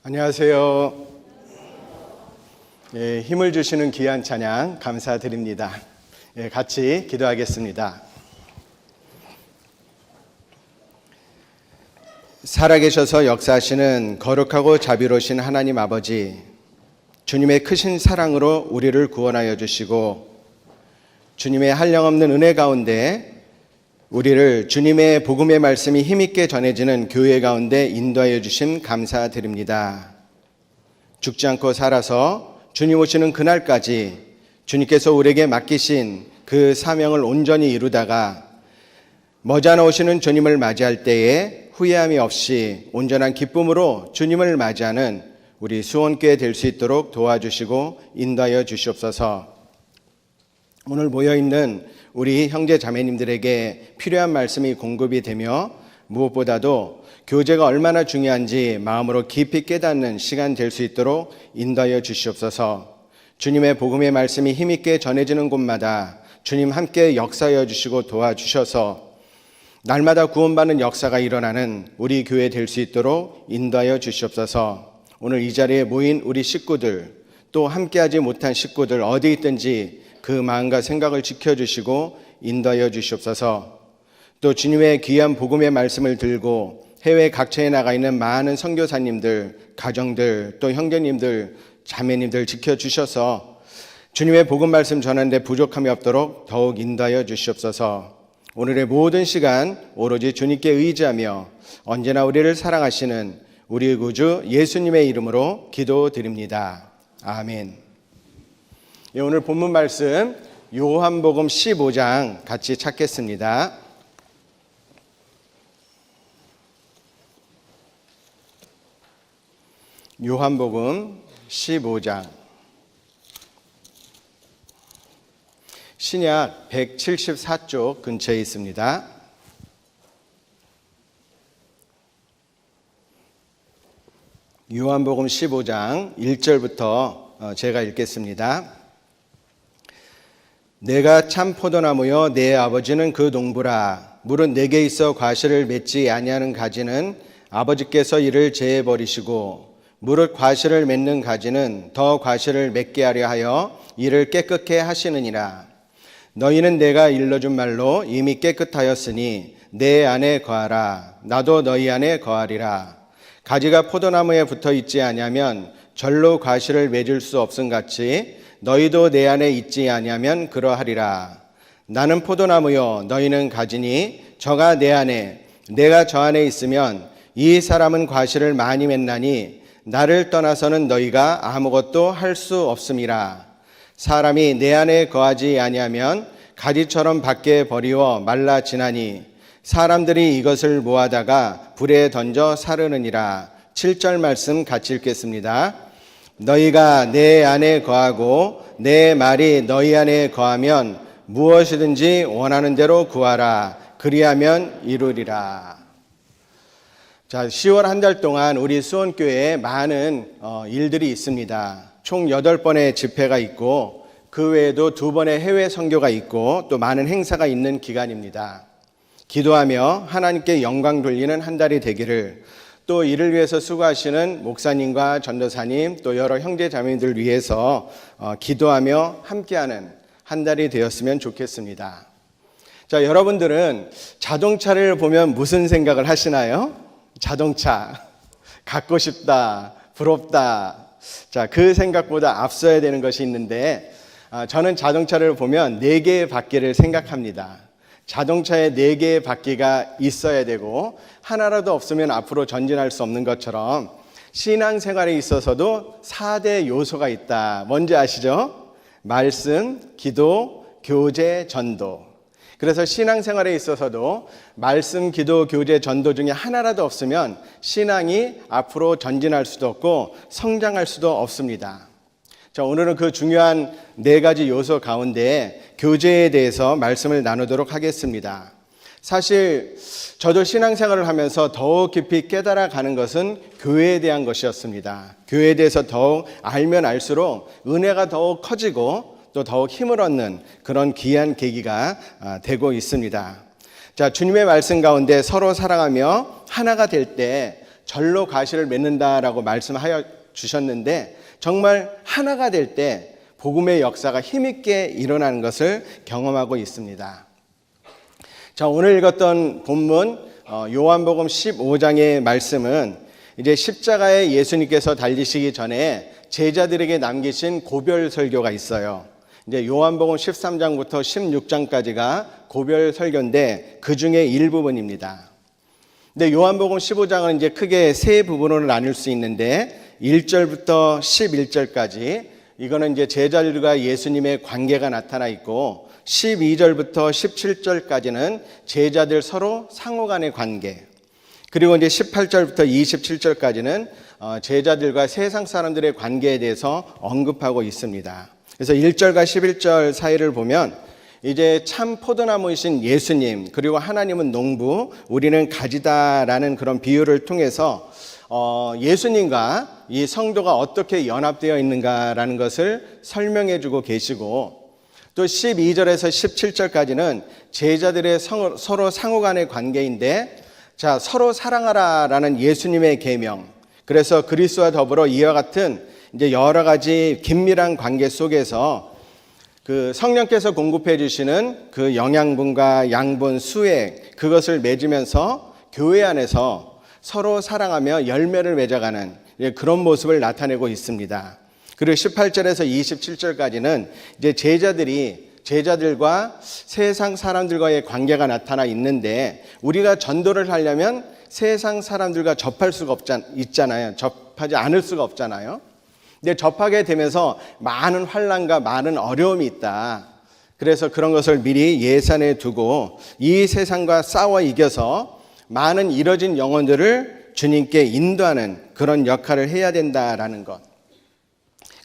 안녕하세요. 힘을 주시는 귀한 찬양 감사드립니다. 같이 기도하겠습니다. 살아계셔서 역사하시는 거룩하고 자비로우신 하나님 아버지, 주님의 크신 사랑으로 우리를 구원하여 주시고 주님의 한량없는 은혜 가운데 우리를 주님의 복음의 말씀이 힘있게 전해지는 교회 가운데 인도하여 주심 감사드립니다. 죽지 않고 살아서 주님 오시는 그날까지 주님께서 우리에게 맡기신 그 사명을 온전히 이루다가 머지않아 오시는 주님을 맞이할 때에 후회함이 없이 온전한 기쁨으로 주님을 맞이하는 우리 수원교회 될 수 있도록 도와주시고 인도하여 주시옵소서. 오늘 모여있는 우리 형제 자매님들에게 필요한 말씀이 공급이 되며 무엇보다도 교제가 얼마나 중요한지 마음으로 깊이 깨닫는 시간 될 수 있도록 인도하여 주시옵소서. 주님의 복음의 말씀이 힘있게 전해지는 곳마다 주님 함께 역사하여 주시고 도와주셔서 날마다 구원받는 역사가 일어나는 우리 교회 될 수 있도록 인도하여 주시옵소서. 오늘 이 자리에 모인 우리 식구들, 또 함께하지 못한 식구들 어디 있든지 그 마음과 생각을 지켜주시고 인도하여 주시옵소서. 또 주님의 귀한 복음의 말씀을 들고 해외 각처에 나가 있는 많은 선교사님들, 가정들, 또 형제님들, 자매님들 지켜주셔서 주님의 복음 말씀 전하는데 부족함이 없도록 더욱 인도하여 주시옵소서. 오늘의 모든 시간 오로지 주님께 의지하며 언제나 우리를 사랑하시는 우리 구주 예수님의 이름으로 기도드립니다. 아멘. 오늘 본문 말씀 요한복음 15장 같이 찾겠습니다. 요한복음 15장 신약 174쪽 근처에 있습니다. 요한복음 15장 1절부터 제가 읽겠습니다. 내가 참 포도나무여 내 아버지는 그 농부라. 물은 내게 있어 과실을 맺지 아니하는 가지는 아버지께서 이를 제해 버리시고 무릇 과실을 맺는 가지는 더 과실을 맺게 하려 하여 이를 깨끗게 하시느니라. 너희는 내가 일러준 말로 이미 깨끗하였으니 내 안에 거하라. 나도 너희 안에 거하리라. 가지가 포도나무에 붙어 있지 아니하면 절로 과실을 맺을 수 없음 같이 너희도 내 안에 있지 아니하면 그러하리라. 나는 포도나무요 너희는 가지니 저가 내 안에 내가 저 안에 있으면 이 사람은 과실을 많이 맺나니 나를 떠나서는 너희가 아무것도 할 수 없음이라. 사람이 내 안에 거하지 아니하면 가지처럼 밖에 버리워 말라 지나니 사람들이 이것을 모아다가 불에 던져 사르느니라. 7절 말씀 같이 읽겠습니다. 너희가 내 안에 거하고 내 말이 너희 안에 거하면 무엇이든지 원하는 대로 구하라. 그리하면 이루리라. 자, 10월 한 달 동안 우리 수원교회에 많은 일들이 있습니다. 총 8번의 집회가 있고 그 외에도 2번의 해외 선교가 있고 또 많은 행사가 있는 기간입니다. 기도하며 하나님께 영광 돌리는 한 달이 되기를, 또 이를 위해서 수고하시는 목사님과 전도사님 또 여러 형제 자매님들 위해서 기도하며 함께하는 한 달이 되었으면 좋겠습니다. 자, 여러분들은 자동차를 보면 무슨 생각을 하시나요? 자동차 갖고 싶다, 부럽다. 자, 그 생각보다 앞서야 되는 것이 있는데 저는 자동차를 보면 4개의 바퀴를 생각합니다. 자동차에 4개의 바퀴가 있어야 되고 하나라도 없으면 앞으로 전진할 수 없는 것처럼 신앙생활에 있어서도 4대 요소가 있다. 뭔지 아시죠? 말씀, 기도, 교제, 전도. 그래서 신앙생활에 있어서도 말씀, 기도, 교제, 전도 중에 하나라도 없으면 신앙이 앞으로 전진할 수도 없고 성장할 수도 없습니다. 자, 오늘은 그 중요한 4가지 요소 가운데 교제에 대해서 말씀을 나누도록 하겠습니다. 사실 저도 신앙생활을 하면서 더욱 깊이 깨달아가는 것은 교회에 대한 것이었습니다. 교회에 대해서 더욱 알면 알수록 은혜가 더욱 커지고 또 더욱 힘을 얻는 그런 귀한 계기가 되고 있습니다. 자, 주님의 말씀 가운데 서로 사랑하며 하나가 될 때 절로 과실을 맺는다라고 말씀하여 주셨는데 정말 하나가 될 때 복음의 역사가 힘있게 일어나는 것을 경험하고 있습니다. 자, 오늘 읽었던 본문 요한복음 15장의 말씀은 이제 십자가에 예수님께서 달리시기 전에 제자들에게 남기신 고별 설교가 있어요. 이제 요한복음 13장부터 16장까지가 고별 설교인데 그 중에 일부분입니다. 근데 요한복음 15장은 이제 크게 세 부분으로 나눌 수 있는데 1절부터 11절까지 이거는 이제 제자들과 예수님의 관계가 나타나 있고 12절부터 17절까지는 제자들 서로 상호 간의 관계, 그리고 이제 18절부터 27절까지는 제자들과 세상 사람들의 관계에 대해서 언급하고 있습니다. 그래서 1절과 11절 사이를 보면 이제 참 포도나무이신 예수님, 그리고 하나님은 농부, 우리는 가지다라는 그런 비유를 통해서 예수님과 이 성도가 어떻게 연합되어 있는가라는 것을 설명해 주고 계시고, 또 12절에서 17절까지는 제자들의 서로 상호 간의 관계인데, 자, 서로 사랑하라라는 예수님의 계명, 그래서 그리스도와 더불어 이와 같은 이제 여러 가지 긴밀한 관계 속에서 그 성령께서 공급해 주시는 그 영양분과 양분, 수액, 그것을 맺으면서 교회 안에서 서로 사랑하며 열매를 맺어가는 그런 모습을 나타내고 있습니다. 그리고 18절에서 27절까지는 이제 제자들과 세상 사람들과의 관계가 나타나 있는데, 우리가 전도를 하려면 세상 사람들과 접할 수가 있잖아요. 접하지 않을 수가 없잖아요. 근데 접하게 되면서 많은 환난과 많은 어려움이 있다. 그래서 그런 것을 미리 예산해 두고 이 세상과 싸워 이겨서 많은 잃어진 영혼들을 주님께 인도하는 그런 역할을 해야 된다라는 것.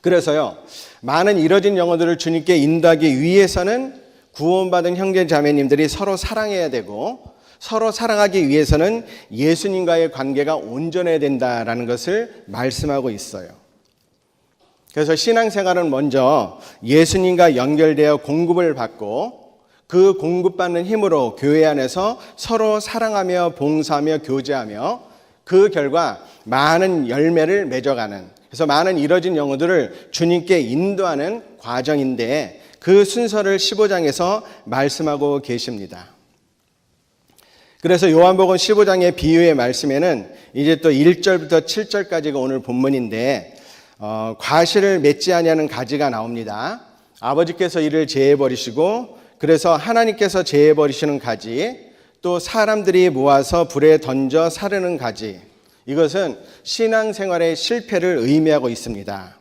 그래서요, 많은 잃어진 영혼들을 주님께 인도하기 위해서는 구원받은 형제 자매님들이 서로 사랑해야 되고, 서로 사랑하기 위해서는 예수님과의 관계가 온전해야 된다라는 것을 말씀하고 있어요. 그래서 신앙생활은 먼저 예수님과 연결되어 공급을 받고, 그 공급받는 힘으로 교회 안에서 서로 사랑하며 봉사하며 교제하며 그 결과 많은 열매를 맺어가는, 그래서 많은 잃어진 영혼들을 주님께 인도하는 과정인데, 그 순서를 15장에서 말씀하고 계십니다. 그래서 요한복음 15장의 비유의 말씀에는 이제 또 1절부터 7절까지가 오늘 본문인데, 과실을 맺지 아니하는 가지가 나옵니다. 아버지께서 이를 제해버리시고, 그래서 하나님께서 제해버리시는 가지, 또 사람들이 모아서 불에 던져 사르는 가지, 이것은 신앙생활의 실패를 의미하고 있습니다.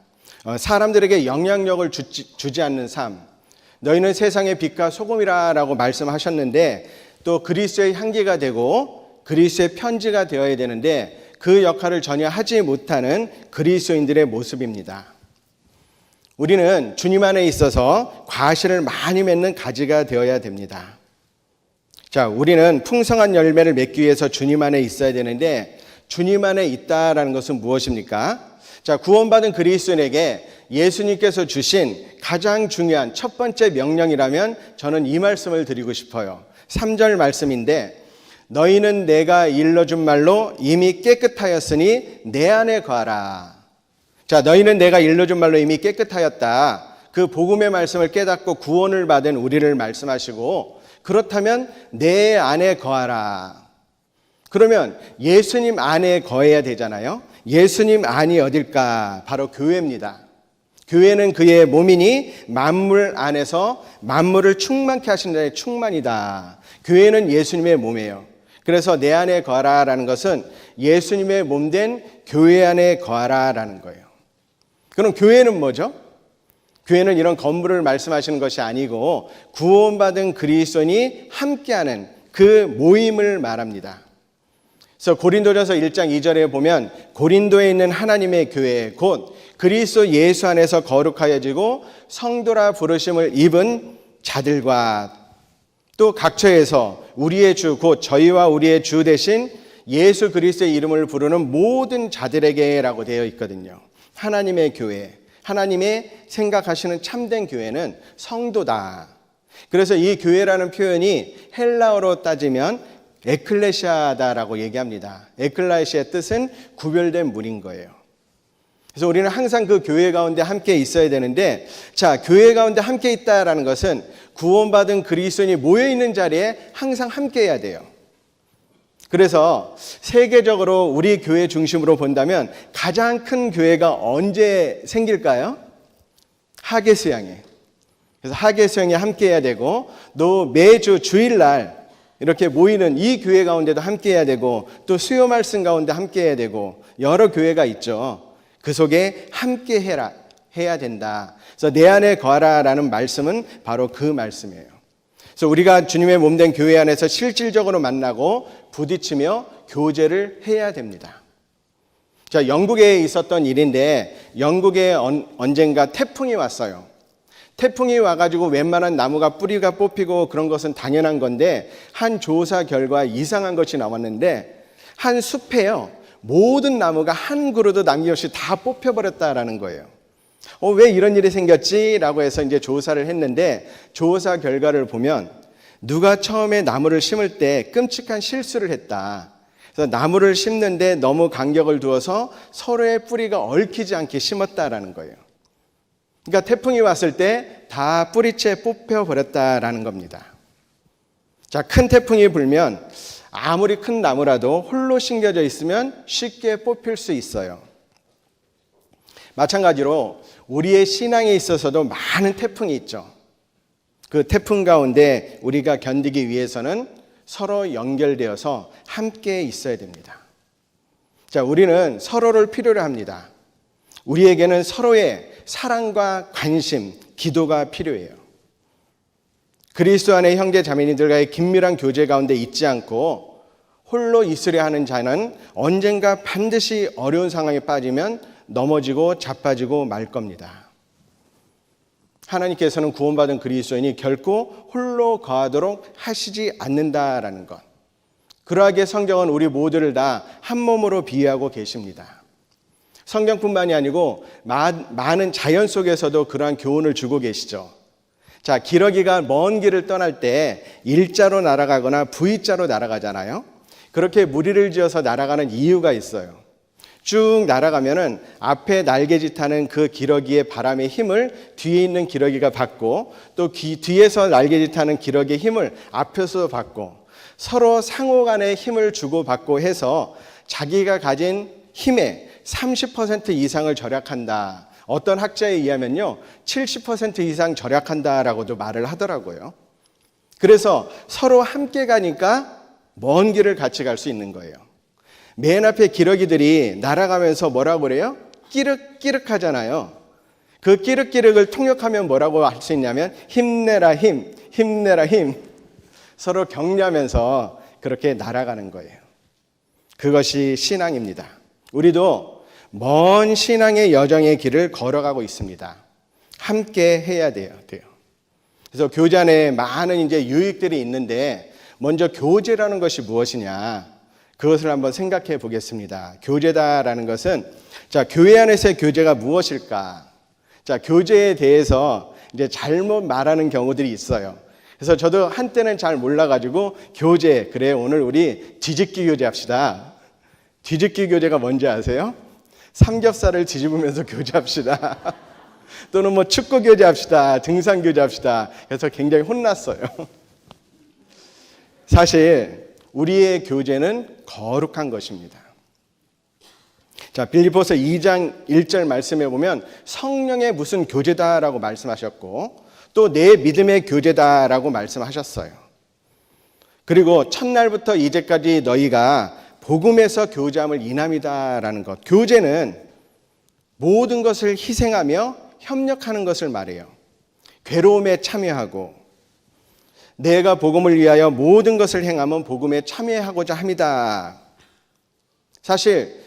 사람들에게 영향력을 주지 않는 삶, 너희는 세상의 빛과 소금이라고 말씀하셨는데, 또 그리스도의 향기가 되고 그리스도의 편지가 되어야 되는데 그 역할을 전혀 하지 못하는 그리스도인들의 모습입니다. 우리는 주님 안에 있어서 과실을 많이 맺는 가지가 되어야 됩니다. 자, 우리는 풍성한 열매를 맺기 위해서 주님 안에 있어야 되는데, 주님 안에 있다라는 것은 무엇입니까? 자, 구원받은 그리스도인에게 예수님께서 주신 가장 중요한 첫 번째 명령이라면 저는 이 말씀을 드리고 싶어요. 3절 말씀인데, 너희는 내가 일러준 말로 이미 깨끗하였으니 내 안에 거하라. 자, 너희는 내가 일러준 말로 이미 깨끗하였다. 그 복음의 말씀을 깨닫고 구원을 받은 우리를 말씀하시고, 그렇다면 내 안에 거하라. 그러면 예수님 안에 거해야 되잖아요. 예수님 안이 어딜까? 바로 교회입니다. 교회는 그의 몸이니 만물 안에서 만물을 충만케 하시는 자의 충만이다. 교회는 예수님의 몸이에요. 그래서 내 안에 거하라라는 것은 예수님의 몸된 교회 안에 거하라라는 거예요. 그럼 교회는 뭐죠? 교회는 이런 건물을 말씀하시는 것이 아니고 구원받은 그리스도인이 함께하는 그 모임을 말합니다. 그래서 고린도전서 1장 2절에 보면 고린도에 있는 하나님의 교회 곧 그리스도 예수 안에서 거룩하여지고 성도라 부르심을 입은 자들과 또 각처에서 우리의 주 곧 저희와 우리의 주 대신 예수 그리스도의 이름을 부르는 모든 자들에게라고 되어 있거든요. 하나님의 교회, 하나님의 생각하시는 참된 교회는 성도다. 그래서 이 교회라는 표현이 헬라어로 따지면 에클레시아다라고 얘기합니다. 에클레시아의 뜻은 구별된 무리인 거예요. 그래서 우리는 항상 그 교회 가운데 함께 있어야 되는데, 자, 교회 가운데 함께 있다라는 것은 구원받은 그리스도인이 모여있는 자리에 항상 함께 해야 돼요. 그래서 세계적으로 우리 교회 중심으로 본다면 가장 큰 교회가 언제 생길까요? 하계수양회. 그래서 하계수양회 함께 해야 되고, 또 매주 주일날 이렇게 모이는 이 교회 가운데도 함께 해야 되고, 또 수요 말씀 가운데 함께 해야 되고, 여러 교회가 있죠. 그 속에 함께 해야 된다. 그래서 내 안에 거하라라는 말씀은 바로 그 말씀이에요. 그래서 우리가 주님의 몸된 교회 안에서 실질적으로 만나고 부딪히며 교제를 해야 됩니다. 자, 영국에 있었던 일인데, 영국에 언젠가 태풍이 왔어요. 태풍이 와가지고 웬만한 나무가 뿌리가 뽑히고 그런 것은 당연한 건데, 한 조사 결과 이상한 것이 나왔는데, 한 숲에요, 모든 나무가 한 그루도 남김없이 다 뽑혀버렸다라는 거예요. 왜 이런 일이 생겼지? 라고 해서 이제 조사를 했는데, 조사 결과를 보면 누가 처음에 나무를 심을 때 끔찍한 실수를 했다. 그래서 나무를 심는데 너무 간격을 두어서 서로의 뿌리가 얽히지 않게 심었다라는 거예요. 그러니까 태풍이 왔을 때 다 뿌리채 뽑혀버렸다라는 겁니다. 자, 큰 태풍이 불면 아무리 큰 나무라도 홀로 심겨져 있으면 쉽게 뽑힐 수 있어요. 마찬가지로 우리의 신앙에 있어서도 많은 태풍이 있죠. 그 태풍 가운데 우리가 견디기 위해서는 서로 연결되어서 함께 있어야 됩니다. 자, 우리는 서로를 필요로 합니다. 우리에게는 서로의 사랑과 관심, 기도가 필요해요. 그리스도 안의 형제 자매님들과의 긴밀한 교제 가운데 있지 않고 홀로 있으려 하는 자는 언젠가 반드시 어려운 상황에 빠지면 넘어지고 자빠지고 말 겁니다. 하나님께서는 구원받은 그리스도인이 결코 홀로 거하도록 하시지 않는다라는 것. 그러하기에 성경은 우리 모두를 다 한 몸으로 비유하고 계십니다. 성경뿐만이 아니고 많은 자연 속에서도 그러한 교훈을 주고 계시죠. 자, 기러기가 먼 길을 떠날 때 일자로 날아가거나 V자로 날아가잖아요. 그렇게 무리를 지어서 날아가는 이유가 있어요. 쭉 날아가면은 앞에 날개짓하는 그 기러기의 바람의 힘을 뒤에 있는 기러기가 받고, 또 뒤에서 날개짓하는 기러기의 힘을 앞에서 받고, 서로 상호 간의 힘을 주고받고 해서 자기가 가진 힘의 30% 이상을 절약한다. 어떤 학자에 의하면요, 70% 이상 절약한다라고도 말을 하더라고요. 그래서 서로 함께 가니까 먼 길을 같이 갈 수 있는 거예요. 맨 앞에 기러기들이 날아가면서 뭐라고 그래요? 끼륵끼륵 하잖아요. 그 끼륵끼륵을 통역하면 뭐라고 할 수 있냐면 힘내라 힘, 힘내라 힘. 서로 격려하면서 그렇게 날아가는 거예요. 그것이 신앙입니다. 우리도 먼 신앙의 여정의 길을 걸어가고 있습니다. 함께 해야 돼요. 그래서 교제 안에 많은 이제 유익들이 있는데, 먼저 교제라는 것이 무엇이냐? 그것을 한번 생각해 보겠습니다. 교제다라는 것은, 자, 교회 안에서의 교제가 무엇일까? 자, 교제에 대해서 이제 잘못 말하는 경우들이 있어요. 그래서 저도 한때는 잘 몰라가지고 교제, 그래, 오늘 우리 뒤집기 교제 합시다. 뒤집기 교제가 뭔지 아세요? 삼겹살을 뒤집으면서 교제합시다. 또는 뭐 축구 교제합시다. 등산 교제합시다. 그래서 굉장히 혼났어요. 사실 우리의 교제는 거룩한 것입니다. 자, 빌립보서 2장 1절 말씀에 보면 성령의 무슨 교제다라고 말씀하셨고, 또 내 믿음의 교제다라고 말씀하셨어요. 그리고 첫날부터 이제까지 너희가 복음에서 교제함을 인함이다라는 것. 교제는 모든 것을 희생하며 협력하는 것을 말해요. 괴로움에 참여하고, 내가 복음을 위하여 모든 것을 행하면 복음에 참여하고자 합니다. 사실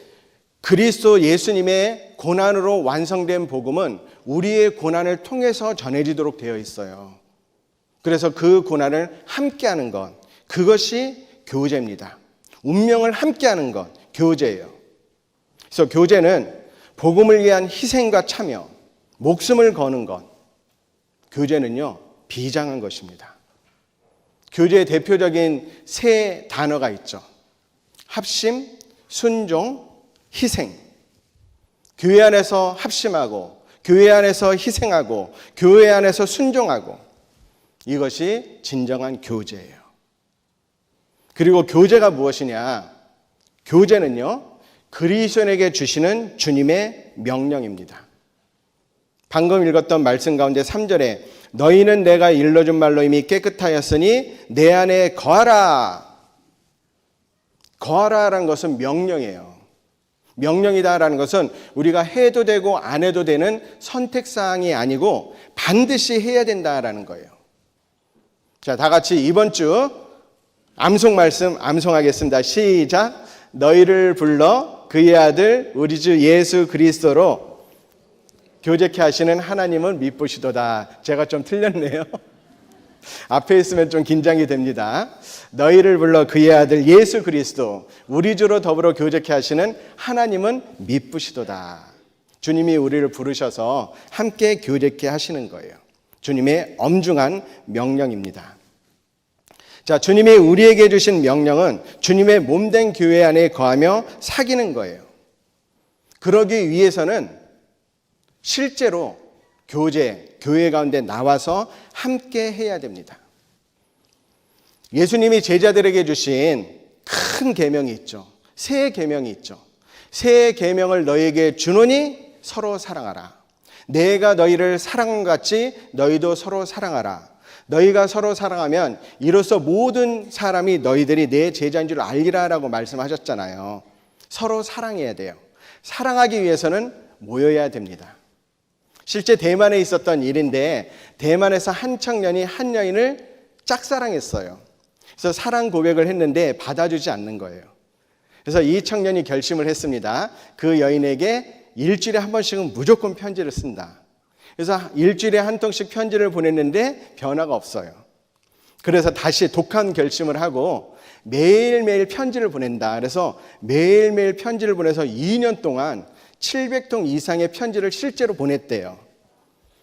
그리스도 예수님의 고난으로 완성된 복음은 우리의 고난을 통해서 전해지도록 되어 있어요. 그래서 그 고난을 함께하는 것, 그것이 교제입니다. 운명을 함께하는 것, 교제예요. 그래서 교제는 복음을 위한 희생과 참여, 목숨을 거는 것. 교제는요, 비장한 것입니다. 교제의 대표적인 세 단어가 있죠. 합심, 순종, 희생. 교회 안에서 합심하고, 교회 안에서 희생하고, 교회 안에서 순종하고, 이것이 진정한 교제예요. 그리고 교제가 무엇이냐? 교제는요, 그리스도인에게 주시는 주님의 명령입니다. 방금 읽었던 말씀 가운데 3절에 너희는 내가 일러준 말로 이미 깨끗하였으니 내 안에 거하라. 거하라라는 것은 명령이에요. 명령이다라는 것은 우리가 해도 되고 안 해도 되는 선택사항이 아니고 반드시 해야 된다라는 거예요. 자, 다 같이 이번 주 암송 말씀 암송하겠습니다. 시작. 너희를 불러 그의 아들 우리 주 예수 그리스도로 교제케 하시는 하나님은 미쁘시도다. 제가 좀 틀렸네요. 앞에 있으면 좀 긴장이 됩니다. 너희를 불러 그의 아들 예수 그리스도 우리 주로 더불어 교제케 하시는 하나님은 미쁘시도다. 주님이 우리를 부르셔서 함께 교제케 하시는 거예요. 주님의 엄중한 명령입니다. 자, 주님이 우리에게 주신 명령은 주님의 몸된 교회 안에 거하며 사귀는 거예요. 그러기 위해서는 실제로 교회 가운데 나와서 함께 해야 됩니다. 예수님이 제자들에게 주신 큰 계명이 있죠. 새 계명이 있죠. 새 계명을 너희에게 주노니 서로 사랑하라. 내가 너희를 사랑한 것 같이 너희도 서로 사랑하라. 너희가 서로 사랑하면 이로써 모든 사람이 너희들이 내 제자인 줄 알리라라고 말씀하셨잖아요. 서로 사랑해야 돼요. 사랑하기 위해서는 모여야 됩니다. 실제 대만에 있었던 일인데 대만에서 한 청년이 한 여인을 짝사랑했어요. 그래서 사랑 고백을 했는데 받아주지 않는 거예요. 그래서 이 청년이 결심을 했습니다. 그 여인에게 일주일에 한 번씩은 무조건 편지를 쓴다. 그래서 일주일에 한 통씩 편지를 보냈는데 변화가 없어요. 그래서 다시 독한 결심을 하고 매일매일 편지를 보낸다. 그래서 매일매일 편지를 보내서 2년 동안 700통 이상의 편지를 실제로 보냈대요.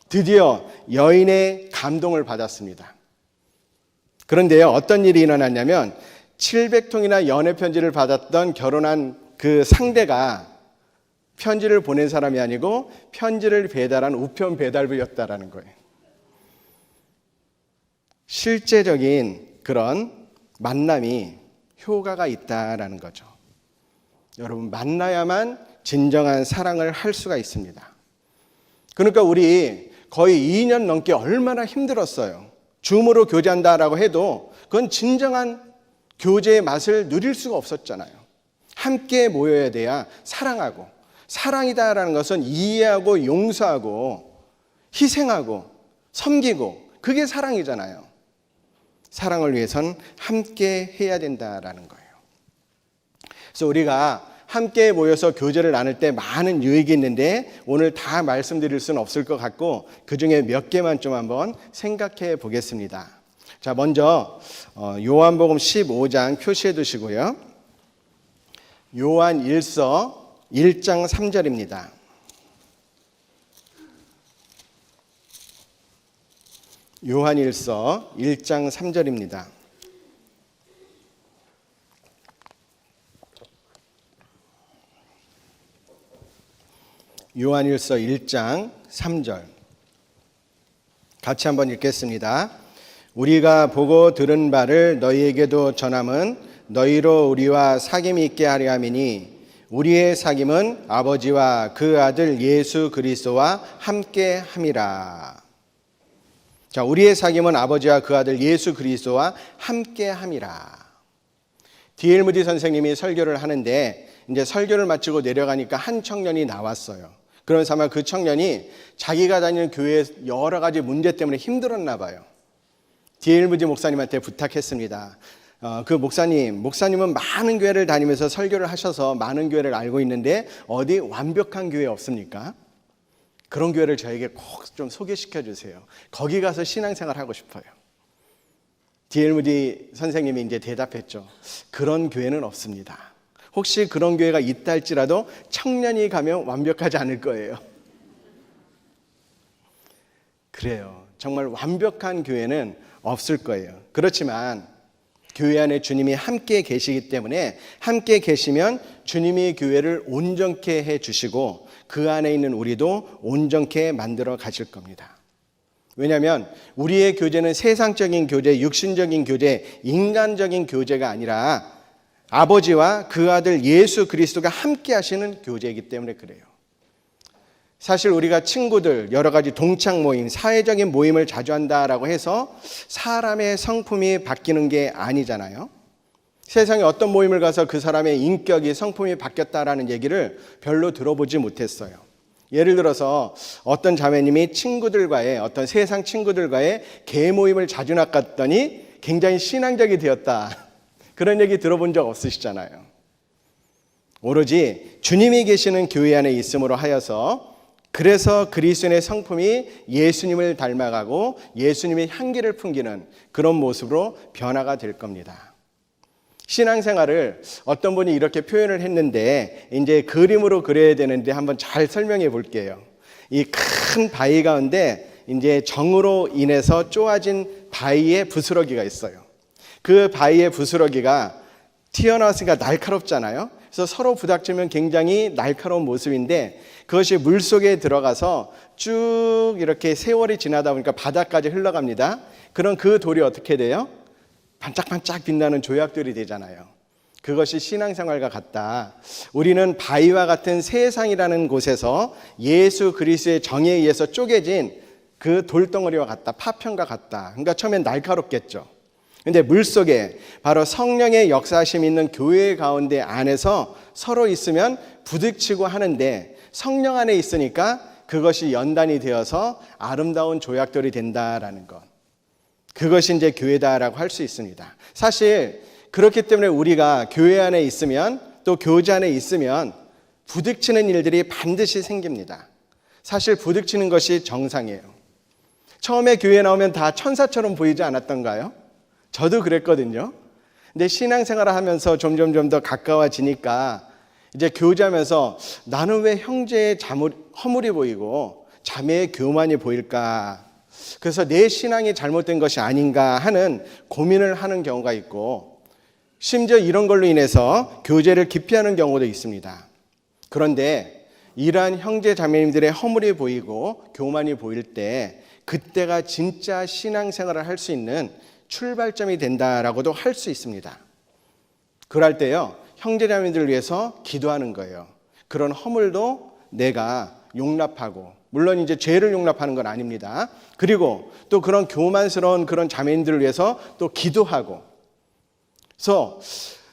드디어 여인의 감동을 받았습니다. 그런데요, 어떤 일이 일어났냐면 700통이나 연애 편지를 받았던 결혼한 그 상대가 편지를 보낸 사람이 아니고 편지를 배달한 우편 배달부였다라는 거예요. 실제적인 그런 만남이 효과가 있다라는 거죠. 여러분, 만나야만 진정한 사랑을 할 수가 있습니다. 그러니까 우리 거의 2년 넘게 얼마나 힘들었어요. 줌으로 교제한다라고 해도 그건 진정한 교제의 맛을 누릴 수가 없었잖아요. 함께 모여야 돼야 사랑하고, 사랑이다라는 것은 이해하고 용서하고 희생하고 섬기고, 그게 사랑이잖아요. 사랑을 위해서는 함께 해야 된다라는 거예요. 그래서 우리가 함께 모여서 교제를 나눌 때 많은 유익이 있는데 오늘 다 말씀드릴 수는 없을 것 같고 그중에 몇 개만 좀 한번 생각해 보겠습니다. 자, 먼저 요한복음 15장 표시해 두시고요. 요한 1서 1장 3절입니다. 요한 1서 1장 3절입니다. 요한 1서 1장 3절 같이 한번 읽겠습니다. 우리가 보고 들은 바를 너희에게도 전함은 너희로 우리와 사귐이 있게 하려 함이니 우리의 사귐은 아버지와 그 아들 예수 그리스도와 함께 함이라. 자, 우리의 사귐은 아버지와 그 아들 예수 그리스도와 함께 함이라. D.L. 무디 선생님이 설교를 하는데 이제 설교를 마치고 내려가니까 한 청년이 나왔어요. 그러면서 아마 그 청년이 자기가 다니는 교회에 여러 가지 문제 때문에 힘들었나 봐요. D.L. 무디 목사님한테 부탁했습니다. 그 목사님은 많은 교회를 다니면서 설교를 하셔서 많은 교회를 알고 있는데 어디 완벽한 교회 없습니까? 그런 교회를 저에게 꼭 좀 소개시켜 주세요. 거기 가서 신앙생활 하고 싶어요. D.L. 무디 선생님이 이제 대답했죠. 그런 교회는 없습니다. 혹시 그런 교회가 있다 할지라도 청년이 가면 완벽하지 않을 거예요. 그래요. 정말 완벽한 교회는 없을 거예요. 그렇지만 교회 안에 주님이 함께 계시기 때문에 함께 계시면 주님이 교회를 온전케 해주시고 그 안에 있는 우리도 온전케 만들어 가실 겁니다. 왜냐하면 우리의 교제는 세상적인 교제, 육신적인 교제, 인간적인 교제가 아니라 아버지와 그 아들 예수 그리스도가 함께 하시는 교제이기 때문에 그래요. 사실 우리가 친구들, 여러 가지 동창 모임, 사회적인 모임을 자주 한다라고 해서 사람의 성품이 바뀌는 게 아니잖아요. 세상에 어떤 모임을 가서 그 사람의 인격이, 성품이 바뀌었다라는 얘기를 별로 들어보지 못했어요. 예를 들어서 어떤 자매님이 친구들과의, 어떤 세상 친구들과의 개 모임을 자주 나갔더니 굉장히 신앙적이 되었다. 그런 얘기 들어본 적 없으시잖아요. 오로지 주님이 계시는 교회 안에 있음으로 하여서 그래서 그리스도인의 성품이 예수님을 닮아가고 예수님의 향기를 풍기는 그런 모습으로 변화가 될 겁니다. 신앙생활을 어떤 분이 이렇게 표현을 했는데 이제 그림으로 그려야 되는데 한번 잘 설명해 볼게요. 이 큰 바위 가운데 이제 정으로 인해서 쪼아진 바위에 부스러기가 있어요. 그 바위의 부스러기가 튀어나왔으니까 날카롭잖아요. 그래서 서로 부닥치면 굉장히 날카로운 모습인데 그것이 물속에 들어가서 쭉 이렇게 세월이 지나다 보니까 바다까지 흘러갑니다. 그럼 그 돌이 어떻게 돼요? 반짝반짝 빛나는 조약돌이 되잖아요. 그것이 신앙생활과 같다. 우리는 바위와 같은 세상이라는 곳에서 예수 그리스도의 정에 의해서 쪼개진 그 돌덩어리와 같다. 파편과 같다. 그러니까 처음엔 날카롭겠죠. 근데 물속에 바로 성령의 역사하심이 있는 교회 가운데 안에서 서로 있으면 부딪히고 하는데 성령 안에 있으니까 그것이 연단이 되어서 아름다운 조약돌이 된다라는 것. 그것이 이제 교회다라고 할 수 있습니다. 사실 그렇기 때문에 우리가 교회 안에 있으면 또 교제 안에 있으면 부딪히는 일들이 반드시 생깁니다. 사실 부딪히는 것이 정상이에요. 처음에 교회에 나오면 다 천사처럼 보이지 않았던가요? 저도 그랬거든요. 근데 신앙생활을 하면서 점점 더 가까워지니까 이제 교제하면서 나는 왜 형제의 허물이 보이고 자매의 교만이 보일까? 그래서 내 신앙이 잘못된 것이 아닌가 하는 고민을 하는 경우가 있고 심지어 이런 걸로 인해서 교제를 기피하는 경우도 있습니다. 그런데 이러한 형제 자매님들의 허물이 보이고 교만이 보일 때 그때가 진짜 신앙생활을 할 수 있는 출발점이 된다라고도 할 수 있습니다. 그럴 때요, 형제자매들을 위해서 기도하는 거예요. 그런 허물도 내가 용납하고, 물론 이제 죄를 용납하는 건 아닙니다. 그리고 또 그런 교만스러운 그런 자매님들을 위해서 또 기도하고, 그래서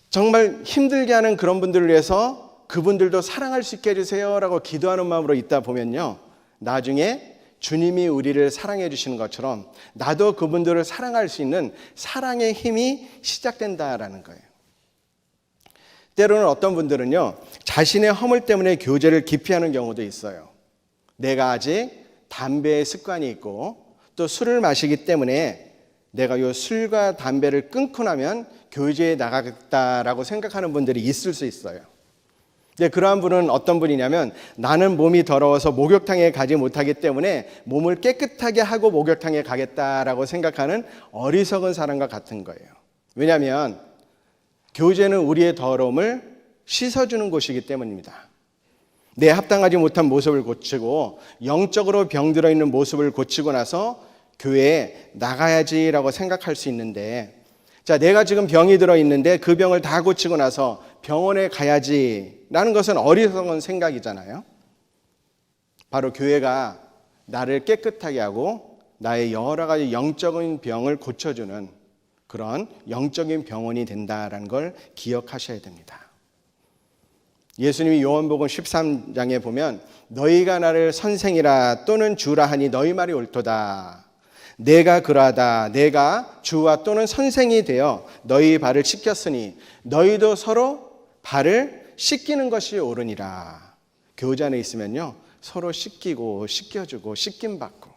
정말 힘들게 하는 그런 분들을 위해서 그분들도 사랑할 수 있게 해주세요라고 기도하는 마음으로 있다 보면요, 나중에 주님이 우리를 사랑해 주시는 것처럼 나도 그분들을 사랑할 수 있는 사랑의 힘이 시작된다라는 거예요. 때로는 어떤 분들은요, 자신의 허물 때문에 교제를 기피하는 경우도 있어요. 내가 아직 담배의 습관이 있고 또 술을 마시기 때문에 내가 이 술과 담배를 끊고 나면 교제에 나가겠다라고 생각하는 분들이 있을 수 있어요. 근데 그러한 분은 어떤 분이냐면 나는 몸이 더러워서 목욕탕에 가지 못하기 때문에 몸을 깨끗하게 하고 목욕탕에 가겠다라고 생각하는 어리석은 사람과 같은 거예요. 왜냐하면 교제는 우리의 더러움을 씻어주는 곳이기 때문입니다. 내 합당하지 못한 모습을 고치고 영적으로 병들어 있는 모습을 고치고 나서 교회에 나가야지라고 생각할 수 있는데, 자, 내가 지금 병이 들어 있는데 그 병을 다 고치고 나서 병원에 가야지라는 것은 어리석은 생각이잖아요. 바로 교회가 나를 깨끗하게 하고 나의 여러 가지 영적인 병을 고쳐주는 그런 영적인 병원이 된다라는 걸 기억하셔야 됩니다. 예수님이 요한복음 13장에 보면 너희가 나를 선생이라 또는 주라 하니 너희 말이 옳도다. 내가 그러하다. 내가 주와 또는 선생이 되어 너희 발을 씻겼으니 너희도 서로 발을 씻기는 것이 옳으니라. 교제 안에 있으면요, 서로 씻기고 씻겨주고 씻김받고,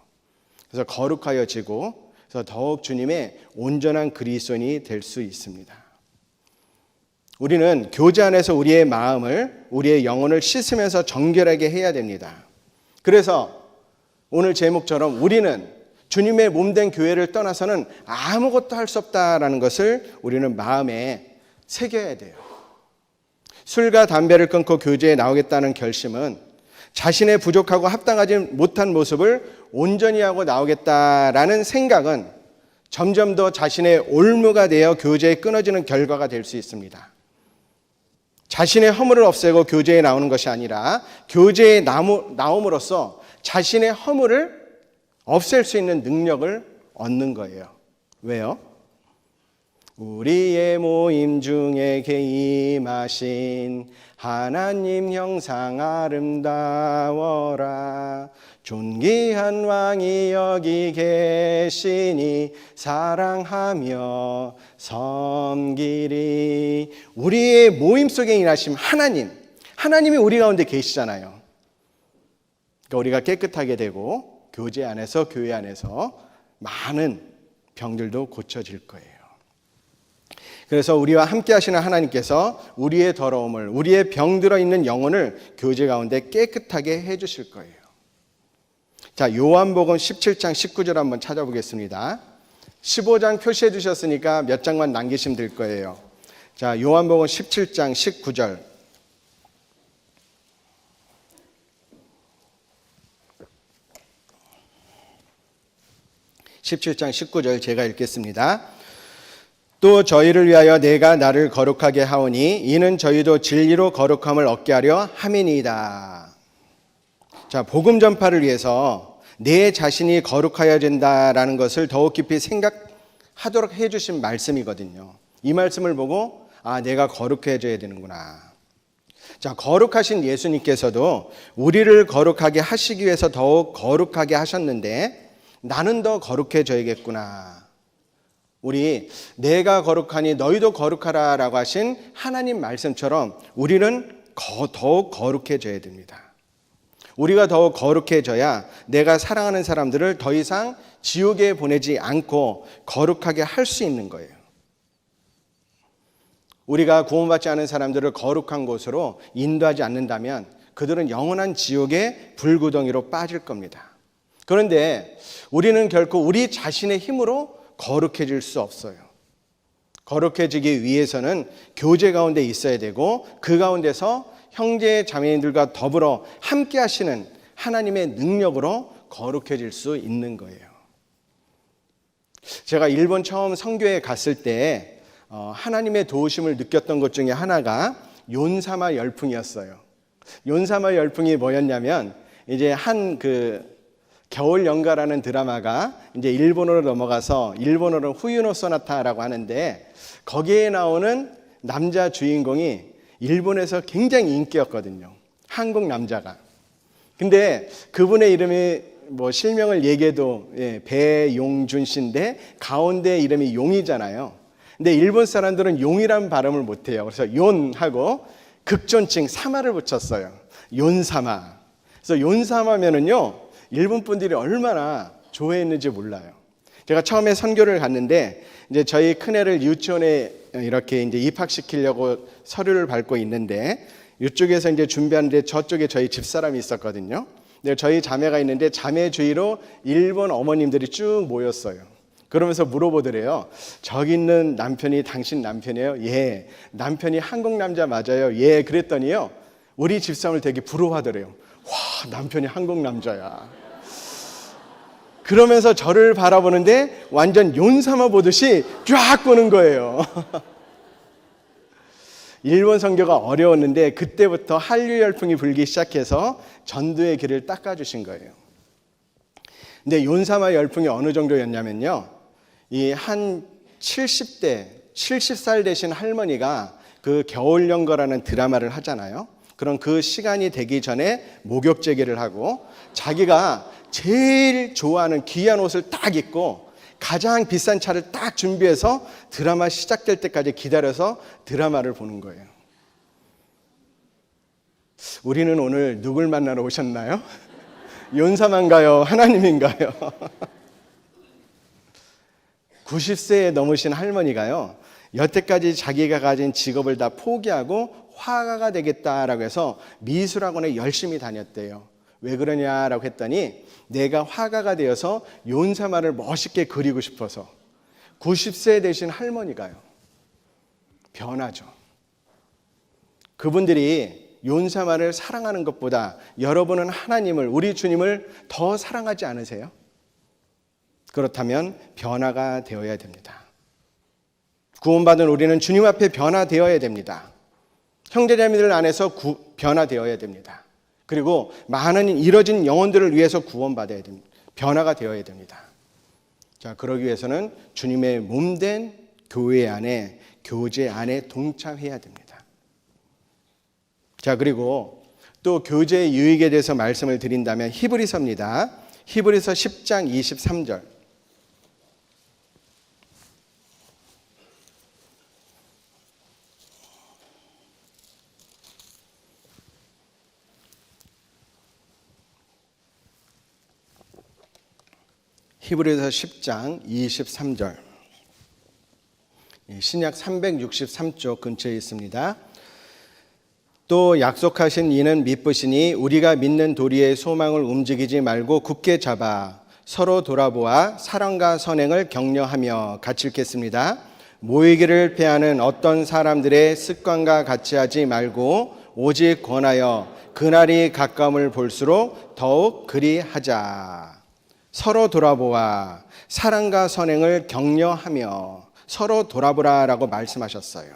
그래서 거룩하여지고, 그래서 더욱 주님의 온전한 그리스도인이 될 수 있습니다. 우리는 교제 안에서 우리의 마음을, 우리의 영혼을 씻으면서 정결하게 해야 됩니다. 그래서 오늘 제목처럼 우리는 주님의 몸된 교회를 떠나서는 아무것도 할 수 없다라는 것을 우리는 마음에 새겨야 돼요. 술과 담배를 끊고 교제에 나오겠다는 결심은 자신의 부족하고 합당하지 못한 모습을 온전히 하고 나오겠다라는 생각은 점점 더 자신의 올무가 되어 교제에 끊어지는 결과가 될 수 있습니다. 자신의 허물을 없애고 교제에 나오는 것이 아니라 교제에 나옴으로써 자신의 허물을 없앨 수 있는 능력을 얻는 거예요. 왜요? 우리의 모임 중에 개임하신 하나님 형상 아름다워라. 존귀한 왕이 여기 계시니 사랑하며 섬기리. 우리의 모임 속에 일하신 하나님이 우리 가운데 계시잖아요. 그러니까 우리가 깨끗하게 되고 교제 안에서, 교회 안에서 많은 병들도 고쳐질 거예요. 그래서 우리와 함께 하시는 하나님께서 우리의 더러움을, 우리의 병들어 있는 영혼을 교제 가운데 깨끗하게 해 주실 거예요. 자, 요한복음 17장 19절 한번 찾아보겠습니다. 15장 표시해 주셨으니까 몇 장만 남기시면 될 거예요. 자, 요한복음 17장 19절. 제가 읽겠습니다. 또 저희를 위하여 내가 나를 거룩하게 하오니 이는 저희도 진리로 거룩함을 얻게 하려 함이니이다. 자, 복음 전파를 위해서 내 자신이 거룩해야 된다라는 것을 더욱 깊이 생각하도록 해주신 말씀이거든요. 이 말씀을 보고 내가 거룩해져야 되는구나. 자, 거룩하신 예수님께서도 우리를 거룩하게 하시기 위해서 더욱 거룩하게 하셨는데 나는 더 거룩해져야겠구나. 우리 내가 거룩하니 너희도 거룩하라 라고 하신 하나님 말씀처럼 우리는 더욱 거룩해져야 됩니다. 우리가 더욱 거룩해져야 내가 사랑하는 사람들을 더 이상 지옥에 보내지 않고 거룩하게 할 수 있는 거예요. 우리가 구원받지 않은 사람들을 거룩한 곳으로 인도하지 않는다면 그들은 영원한 지옥의 불구덩이로 빠질 겁니다. 그런데 우리는 결코 우리 자신의 힘으로 거룩해질 수 없어요. 거룩해지기 위해서는 교제 가운데 있어야 되고 그 가운데서 형제 자매님들과 더불어 함께 하시는 하나님의 능력으로 거룩해질 수 있는 거예요. 제가 일본 처음 선교에 갔을 때 하나님의 도우심을 느꼈던 것 중에 하나가 욘사마 열풍이었어요. 욘사마 열풍이 뭐였냐면 이제 겨울 연가라는 드라마가 이제 일본어로 넘어가서 일본어로 후유노 소나타라고 하는데 거기에 나오는 남자 주인공이 일본에서 굉장히 인기였거든요. 한국 남자가. 근데 그분의 이름이 실명을 얘기해도 배용준 씨인데 가운데 이름이 용이잖아요. 근데 일본 사람들은 용이란 발음을 못해요. 그래서 용하고 극존칭 사마를 붙였어요. 용사마. 그래서 용사마면은요 일본 분들이 얼마나 좋아했는지 몰라요. 제가 처음에 선교를 갔는데 이제 저희 큰애를 유치원에 이렇게 이제 입학시키려고 서류를 밟고 있는데 이쪽에서 이제 준비하는데 저쪽에 저희 집사람이 있었거든요. 근데 저희 자매가 있는데 자매 주위로 일본 어머님들이 쭉 모였어요. 그러면서 물어보더래요. 저기 있는 남편이 당신 남편이에요? 예. 남편이 한국 남자 맞아요? 예. 그랬더니요 우리 집사람을 되게 부러워하더래요. 와, 남편이 한국 남자야. 그러면서 저를 바라보는데 완전 욘사마 보듯이 쫙 보는 거예요. 일본 선교가 어려웠는데 그때부터 한류 열풍이 불기 시작해서 전도의 길을 닦아주신 거예요. 근데 욘사마 열풍이 어느 정도였냐면요. 이 한 70살 되신 할머니가 그 겨울연가라는 드라마를 하잖아요. 그럼 그 시간이 되기 전에 목욕 재개를 하고 자기가 제일 좋아하는 귀한 옷을 딱 입고 가장 비싼 차를 딱 준비해서 드라마 시작될 때까지 기다려서 드라마를 보는 거예요. 우리는 오늘 누굴 만나러 오셨나요? 욘사마인가요? 하나님인가요? 90세에 넘으신 할머니가요. 여태까지 자기가 가진 직업을 다 포기하고 화가가 되겠다라고 해서 미술학원에 열심히 다녔대요. 왜 그러냐라고 했더니 내가 화가가 되어서 요은사마를 멋있게 그리고 싶어서. 90세 되신 할머니가요. 변하죠. 그분들이 요은사마를 사랑하는 것보다 여러분은 하나님을, 우리 주님을 더 사랑하지 않으세요? 그렇다면 변화가 되어야 됩니다. 구원받은 우리는 주님 앞에 변화되어야 됩니다. 형제자매들 안에서 변화되어야 됩니다. 그리고 많은 잃어진 영혼들을 위해서 구원받아야 됩니다. 변화가 되어야 됩니다. 자, 그러기 위해서는 주님의 몸된 교회 안에, 교제 안에 동참해야 됩니다. 자, 그리고 또 교제의 유익에 대해서 말씀을 드린다면 히브리서입니다. 히브리서 10장 23절. 히브리서 10장 23절. 신약 363쪽 근처에 있습니다. 또 약속하신 이는 미쁘시니 우리가 믿는 도리의 소망을 움직이지 말고 굳게 잡아 서로 돌아보아 사랑과 선행을 격려하며 같이 읽겠습니다. 모이기를 패하는 어떤 사람들의 습관과 같이 하지 말고 오직 권하여 그날이 가까움을 볼수록 더욱 그리하자. 서로 돌아보아 사랑과 선행을 격려하며 서로 돌아보라라고 말씀하셨어요.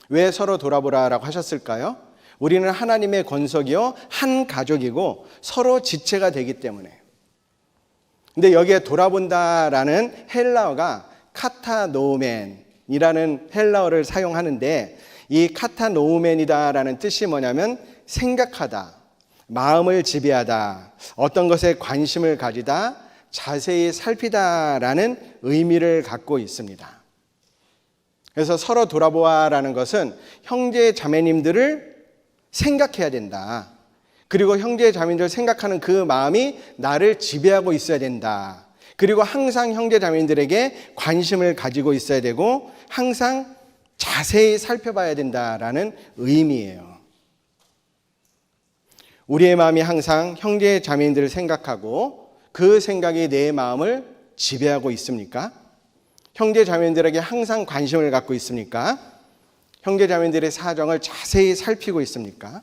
왜 서로 돌아보라라고 하셨을까요? 우리는 하나님의 권속이요 한 가족이고 서로 지체가 되기 때문에. 근데 여기에 돌아본다라는 헬라어가 카타노우멘이라는 헬라어를 사용하는데, 이 카타노우멘이다라는 뜻이 뭐냐면 생각하다, 마음을 지배하다, 어떤 것에 관심을 가지다, 자세히 살피다라는 의미를 갖고 있습니다. 그래서 서로 돌아보아라는 것은 형제 자매님들을 생각해야 된다. 그리고 형제 자매님들을 생각하는 그 마음이 나를 지배하고 있어야 된다. 그리고 항상 형제 자매님들에게 관심을 가지고 있어야 되고 항상 자세히 살펴봐야 된다라는 의미예요. 우리의 마음이 항상 형제 자매님들을 생각하고 그 생각이 내 마음을 지배하고 있습니까? 형제 자매들에게 항상 관심을 갖고 있습니까? 형제 자매들의 사정을 자세히 살피고 있습니까?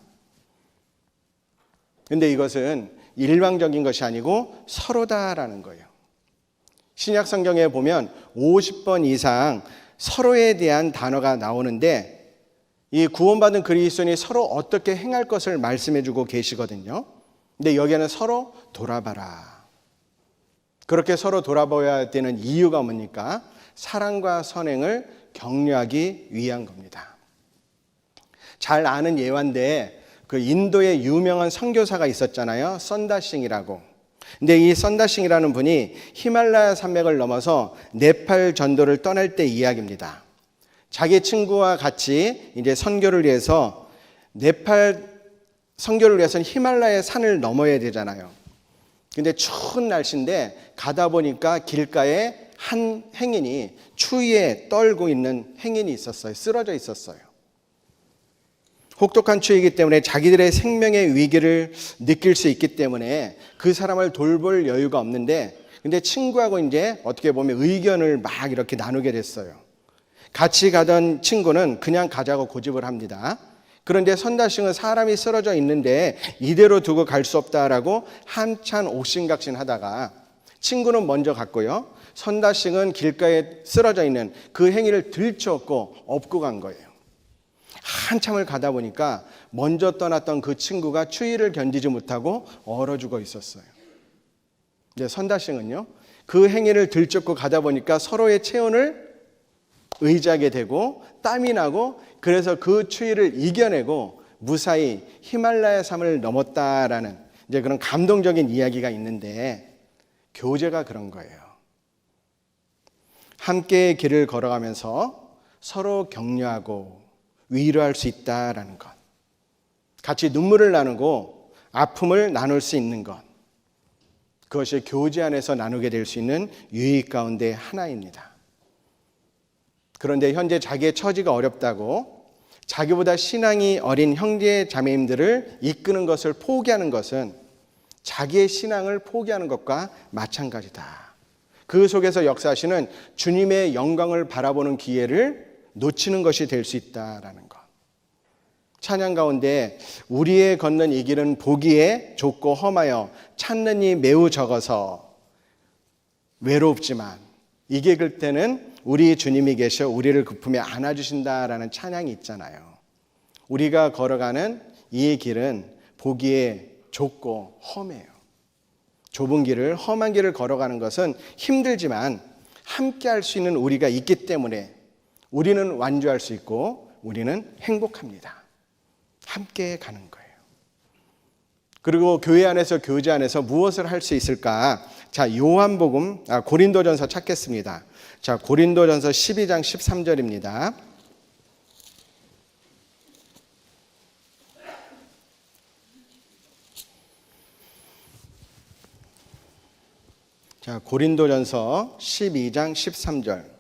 근데 이것은 일방적인 것이 아니고 서로다라는 거예요. 신약 성경에 보면 50번 이상 서로에 대한 단어가 나오는데, 이 구원받은 그리스도인이 서로 어떻게 행할 것을 말씀해 주고 계시거든요. 근데 여기에는 서로 돌아봐라. 그렇게 서로 돌아봐야 되는 이유가 뭡니까? 사랑과 선행을 격려하기 위한 겁니다. 잘 아는 예화인데, 그 인도에 유명한 선교사가 있었잖아요. 선다싱이라고. 근데 이 선다싱이라는 분이 히말라야 산맥을 넘어서 네팔 전도를 떠날 때 이야기입니다. 자기 친구와 같이 이제 선교를 위해서 네팔 선교를 위해서는 히말라야 산을 넘어야 되잖아요. 근데 추운 날씨인데 가다 보니까 길가에 한 행인이 추위에 떨고 있는 행인이 있었어요. 쓰러져 있었어요. 혹독한 추위이기 때문에 자기들의 생명의 위기를 느낄 수 있기 때문에 그 사람을 돌볼 여유가 없는데, 근데 친구하고 이제 어떻게 보면 의견을 막 이렇게 나누게 됐어요. 같이 가던 친구는 그냥 가자고 고집을 합니다. 그런데 선다싱은 사람이 쓰러져 있는데 이대로 두고 갈 수 없다라고 한참 옥신각신 하다가 친구는 먼저 갔고요. 선다싱은 길가에 쓰러져 있는 그 행위를 들쳤고 업고 간 거예요. 한참을 가다 보니까 먼저 떠났던 그 친구가 추위를 견디지 못하고 얼어 죽어 있었어요. 이제 선다싱은요, 그 행위를 들쫓고 가다 보니까 서로의 체온을 의지하게 되고 땀이 나고, 그래서 그 추위를 이겨내고 무사히 히말라야 산을 넘었다라는 이제 그런 감동적인 이야기가 있는데, 교제가 그런 거예요. 함께 길을 걸어가면서 서로 격려하고 위로할 수 있다라는 것, 같이 눈물을 나누고 아픔을 나눌 수 있는 것, 그것이 교제 안에서 나누게 될 수 있는 유익 가운데 하나입니다. 그런데 현재 자기의 처지가 어렵다고 자기보다 신앙이 어린 형제 자매님들을 이끄는 것을 포기하는 것은 자기의 신앙을 포기하는 것과 마찬가지다. 그 속에서 역사하시는 주님의 영광을 바라보는 기회를 놓치는 것이 될 수 있다라는 것. 찬양 가운데 우리의 걷는 이 길은 보기에 좁고 험하여 찾는 이 매우 적어서 외롭지만 이 길 때는 우리 주님이 계셔 우리를 그 품에 안아주신다라는 찬양이 있잖아요. 우리가 걸어가는 이 길은 보기에 좁고 험해요. 좁은 길을, 험한 길을 걸어가는 것은 힘들지만 함께 할 수 있는 우리가 있기 때문에 우리는 완주할 수 있고 우리는 행복합니다. 함께 가는 거예요. 그리고 교회 안에서, 교제 안에서 무엇을 할 수 있을까? 자, 고린도전서 찾겠습니다. 자, 고린도전서 12장 13절입니다. 자, 고린도전서 12장 13절.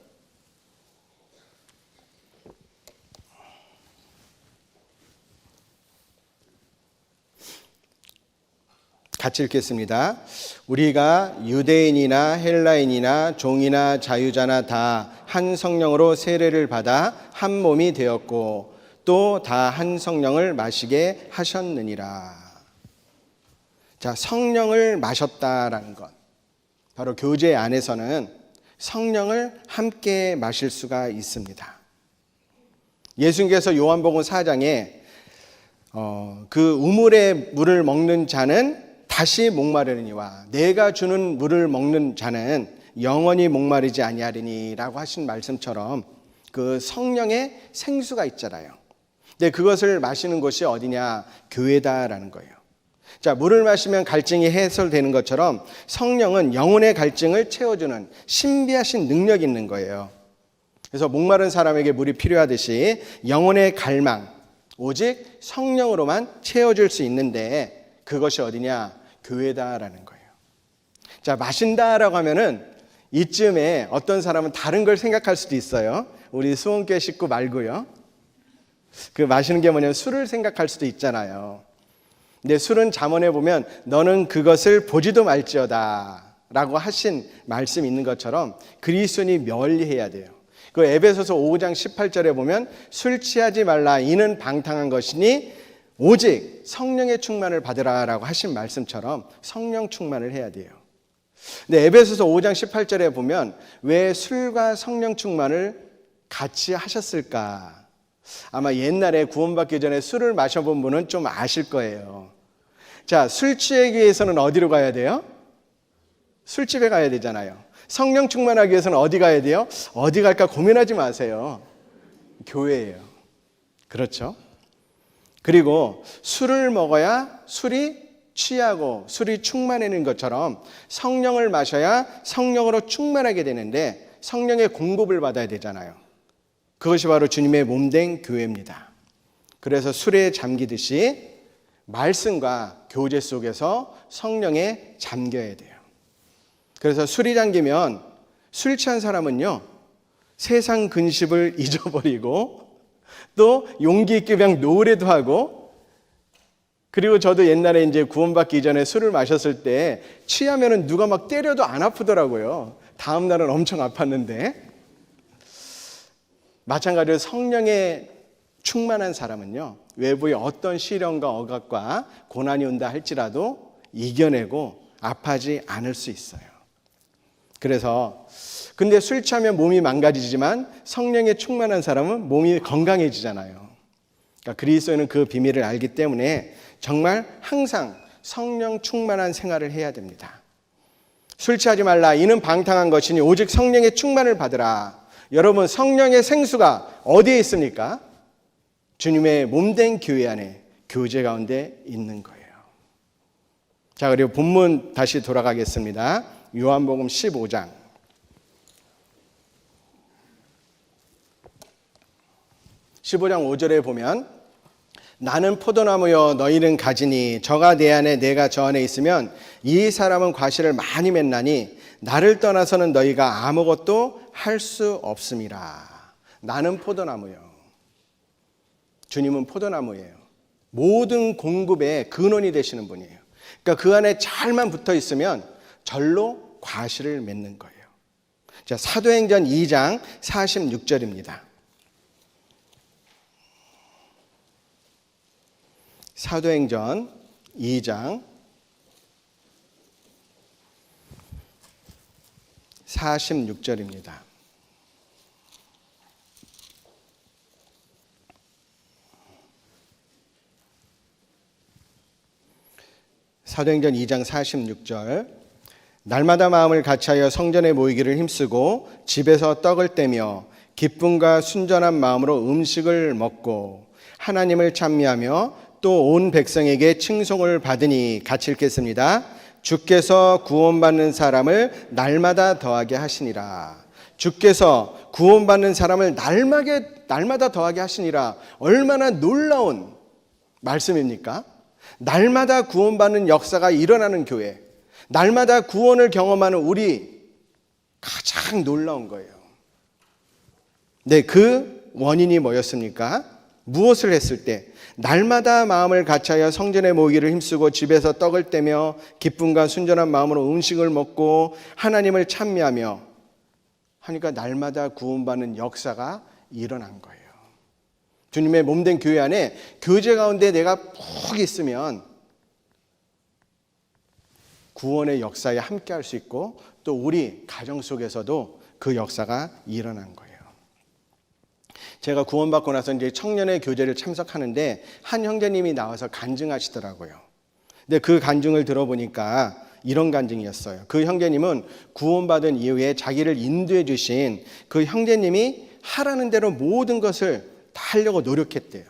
같이 읽겠습니다. 우리가 유대인이나 헬라인이나 종이나 자유자나 다 한 성령으로 세례를 받아 한 몸이 되었고 또 다 한 성령을 마시게 하셨느니라. 자, 성령을 마셨다라는 것. 바로 교제 안에서는 성령을 함께 마실 수가 있습니다. 예수님께서 요한복음 4장에 그 우물의 물을 먹는 자는 다시 목마르니와 내가 주는 물을 먹는 자는 영원히 목마르지 아니하리니라고 하신 말씀처럼 그 성령의 생수가 있잖아요. 근데 그것을 마시는 곳이 어디냐? 교회다라는 거예요. 자, 물을 마시면 갈증이 해소되는 것처럼 성령은 영혼의 갈증을 채워주는 신비하신 능력이 있는 거예요. 그래서 목마른 사람에게 물이 필요하듯이 영혼의 갈망, 오직 성령으로만 채워줄 수 있는데 그것이 어디냐? 교회다라는 거예요. 자, 마신다라고 하면은 이쯤에 어떤 사람은 다른 걸 생각할 수도 있어요. 우리 수원교회 식구 말고요. 그 마시는 게 뭐냐면 술을 생각할 수도 있잖아요. 근데 술은 잠언에 보면 너는 그것을 보지도 말지어다 라고 하신 말씀이 있는 것처럼 그리스도인이 멸리해야 돼요. 그 에베소서 5장 18절에 보면 술 취하지 말라 이는 방탕한 것이니 오직 성령의 충만을 받으라 라고 하신 말씀처럼 성령 충만을 해야 돼요. 근데 에베소서 5장 18절에 보면 왜 술과 성령 충만을 같이 하셨을까? 아마 옛날에 구원받기 전에 술을 마셔본 분은 좀 아실 거예요. 자, 술 취하기 위해서는 어디로 가야 돼요? 술집에 가야 되잖아요. 성령 충만하기 위해서는 어디 가야 돼요? 어디 갈까 고민하지 마세요. 교회예요. 그렇죠? 그리고 술을 먹어야 술이 취하고 술이 충만해지는 것처럼 성령을 마셔야 성령으로 충만하게 되는데 성령의 공급을 받아야 되잖아요. 그것이 바로 주님의 몸된 교회입니다. 그래서 술에 잠기듯이 말씀과 교제 속에서 성령에 잠겨야 돼요. 그래서 술이 잠기면 술 취한 사람은요, 세상 근심을 잊어버리고 또 용기 있게 그냥 노래도 하고, 그리고 저도 옛날에 이제 구원받기 이전에 술을 마셨을 때 취하면은 누가 막 때려도 안 아프더라고요. 다음 날은 엄청 아팠는데. 마찬가지로 성령에 충만한 사람은요, 외부의 어떤 시련과 억압과 고난이 온다 할지라도 이겨내고 아파하지 않을 수 있어요. 그래서 근데 술 취하면 몸이 망가지지만 성령에 충만한 사람은 몸이 건강해지잖아요. 그러니까 그리스도인은 그 비밀을 알기 때문에 정말 항상 성령 충만한 생활을 해야 됩니다. 술 취하지 말라 이는 방탕한 것이니 오직 성령의 충만을 받으라. 여러분, 성령의 생수가 어디에 있습니까? 주님의 몸된 교회 안에, 교제 가운데 있는 거예요. 자, 그리고 본문 다시 돌아가겠습니다. 요한복음 15장 5절에 보면 나는 포도나무여 너희는 가지니 저가 내 안에 내가 저 안에 있으면 이 사람은 과실을 많이 맺나니 나를 떠나서는 너희가 아무것도 할 수 없음이라. 나는 포도나무요. 주님은 포도나무예요. 모든 공급의 근원이 되시는 분이에요. 그러니까 그 안에 잘만 붙어 있으면 절로 과실을 맺는 거예요. 자, 사도행전 2장 46절입니다. 사도행전 2장 46절입니다. 사도행전 2장 46절. 날마다 마음을 같이하여 성전에 모이기를 힘쓰고 집에서 떡을 떼며 기쁨과 순전한 마음으로 음식을 먹고 하나님을 찬미하며 또 온 백성에게 칭송을 받으니, 같이 읽겠습니다. 주께서 구원받는 사람을 날마다 더하게 하시니라. 주께서 구원받는 사람을 날마다 더하게 하시니라. 얼마나 놀라운 말씀입니까? 날마다 구원받는 역사가 일어나는 교회, 날마다 구원을 경험하는 우리, 가장 놀라운 거예요. 네, 그 원인이 뭐였습니까? 무엇을 했을 때? 날마다 마음을 같이하여 성전에 모이기를 힘쓰고 집에서 떡을 떼며 기쁨과 순전한 마음으로 음식을 먹고 하나님을 찬미하며 하니까 날마다 구원받는 역사가 일어난 거예요. 주님의 몸된 교회 안에 교제 가운데 내가 푹 있으면 구원의 역사에 함께할 수 있고 또 우리 가정 속에서도 그 역사가 일어난 거예요. 제가 구원받고 나서 이제 청년의 교제를 참석하는데 한 형제님이 나와서 간증하시더라고요. 근데 그 간증을 들어보니까 이런 간증이었어요. 그 형제님은 구원받은 이후에 자기를 인도해 주신 그 형제님이 하라는 대로 모든 것을 다 하려고 노력했대요.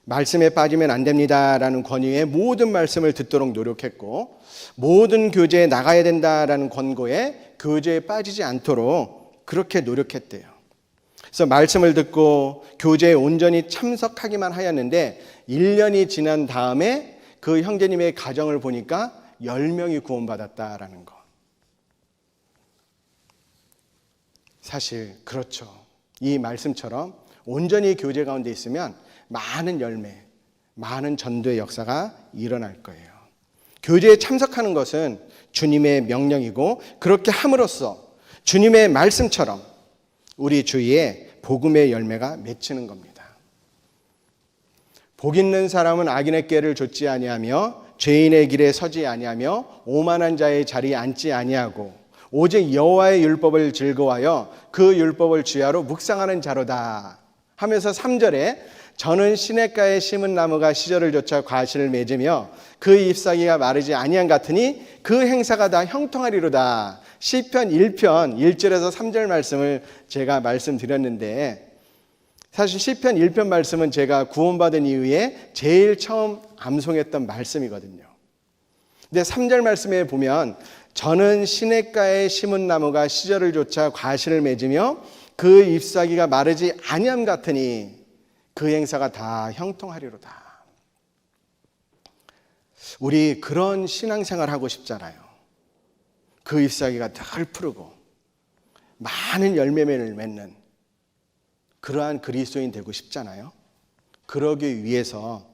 말씀에 빠지면 안 됩니다라는 권유에 모든 말씀을 듣도록 노력했고, 모든 교제에 나가야 된다라는 권고에 교제에 빠지지 않도록 그렇게 노력했대요. 그래서 말씀을 듣고 교제에 온전히 참석하기만 하였는데 1년이 지난 다음에 그 형제님의 가정을 보니까 10명이 구원받았다라는 거. 사실 그렇죠. 이 말씀처럼 온전히 교제 가운데 있으면 많은 열매, 많은 전도의 역사가 일어날 거예요. 교제에 참석하는 것은 주님의 명령이고, 그렇게 함으로써 주님의 말씀처럼 우리 주위에 복음의 열매가 맺히는 겁니다. 복 있는 사람은 악인의 꾀를 좇지 아니하며 죄인의 길에 서지 아니하며 오만한 자의 자리에 앉지 아니하고 오직 여호와의 율법을 즐거워하여 그 율법을 주야로 묵상하는 자로다 하면서 3절에 저는 시냇가에 심은 나무가 시절을 좇아 과실을 맺으며 그 잎사귀가 마르지 아니한 같으니 그 행사가 다 형통하리로다. 시편 1편 1절에서 3절 말씀을 제가 말씀드렸는데, 사실 시편 1편 말씀은 제가 구원받은 이후에 제일 처음 암송했던 말씀이거든요. 근데 3절 말씀에 보면 저는 시냇가에 심은 나무가 시절을 좇아 과실을 맺으며 그 잎사귀가 마르지 아니함 같으니 그 행사가 다 형통하리로다. 우리 그런 신앙생활 하고 싶잖아요. 그 잎사귀가 늘 푸르고 많은 열매를 맺는 그러한 그리스도인 되고 싶잖아요. 그러기 위해서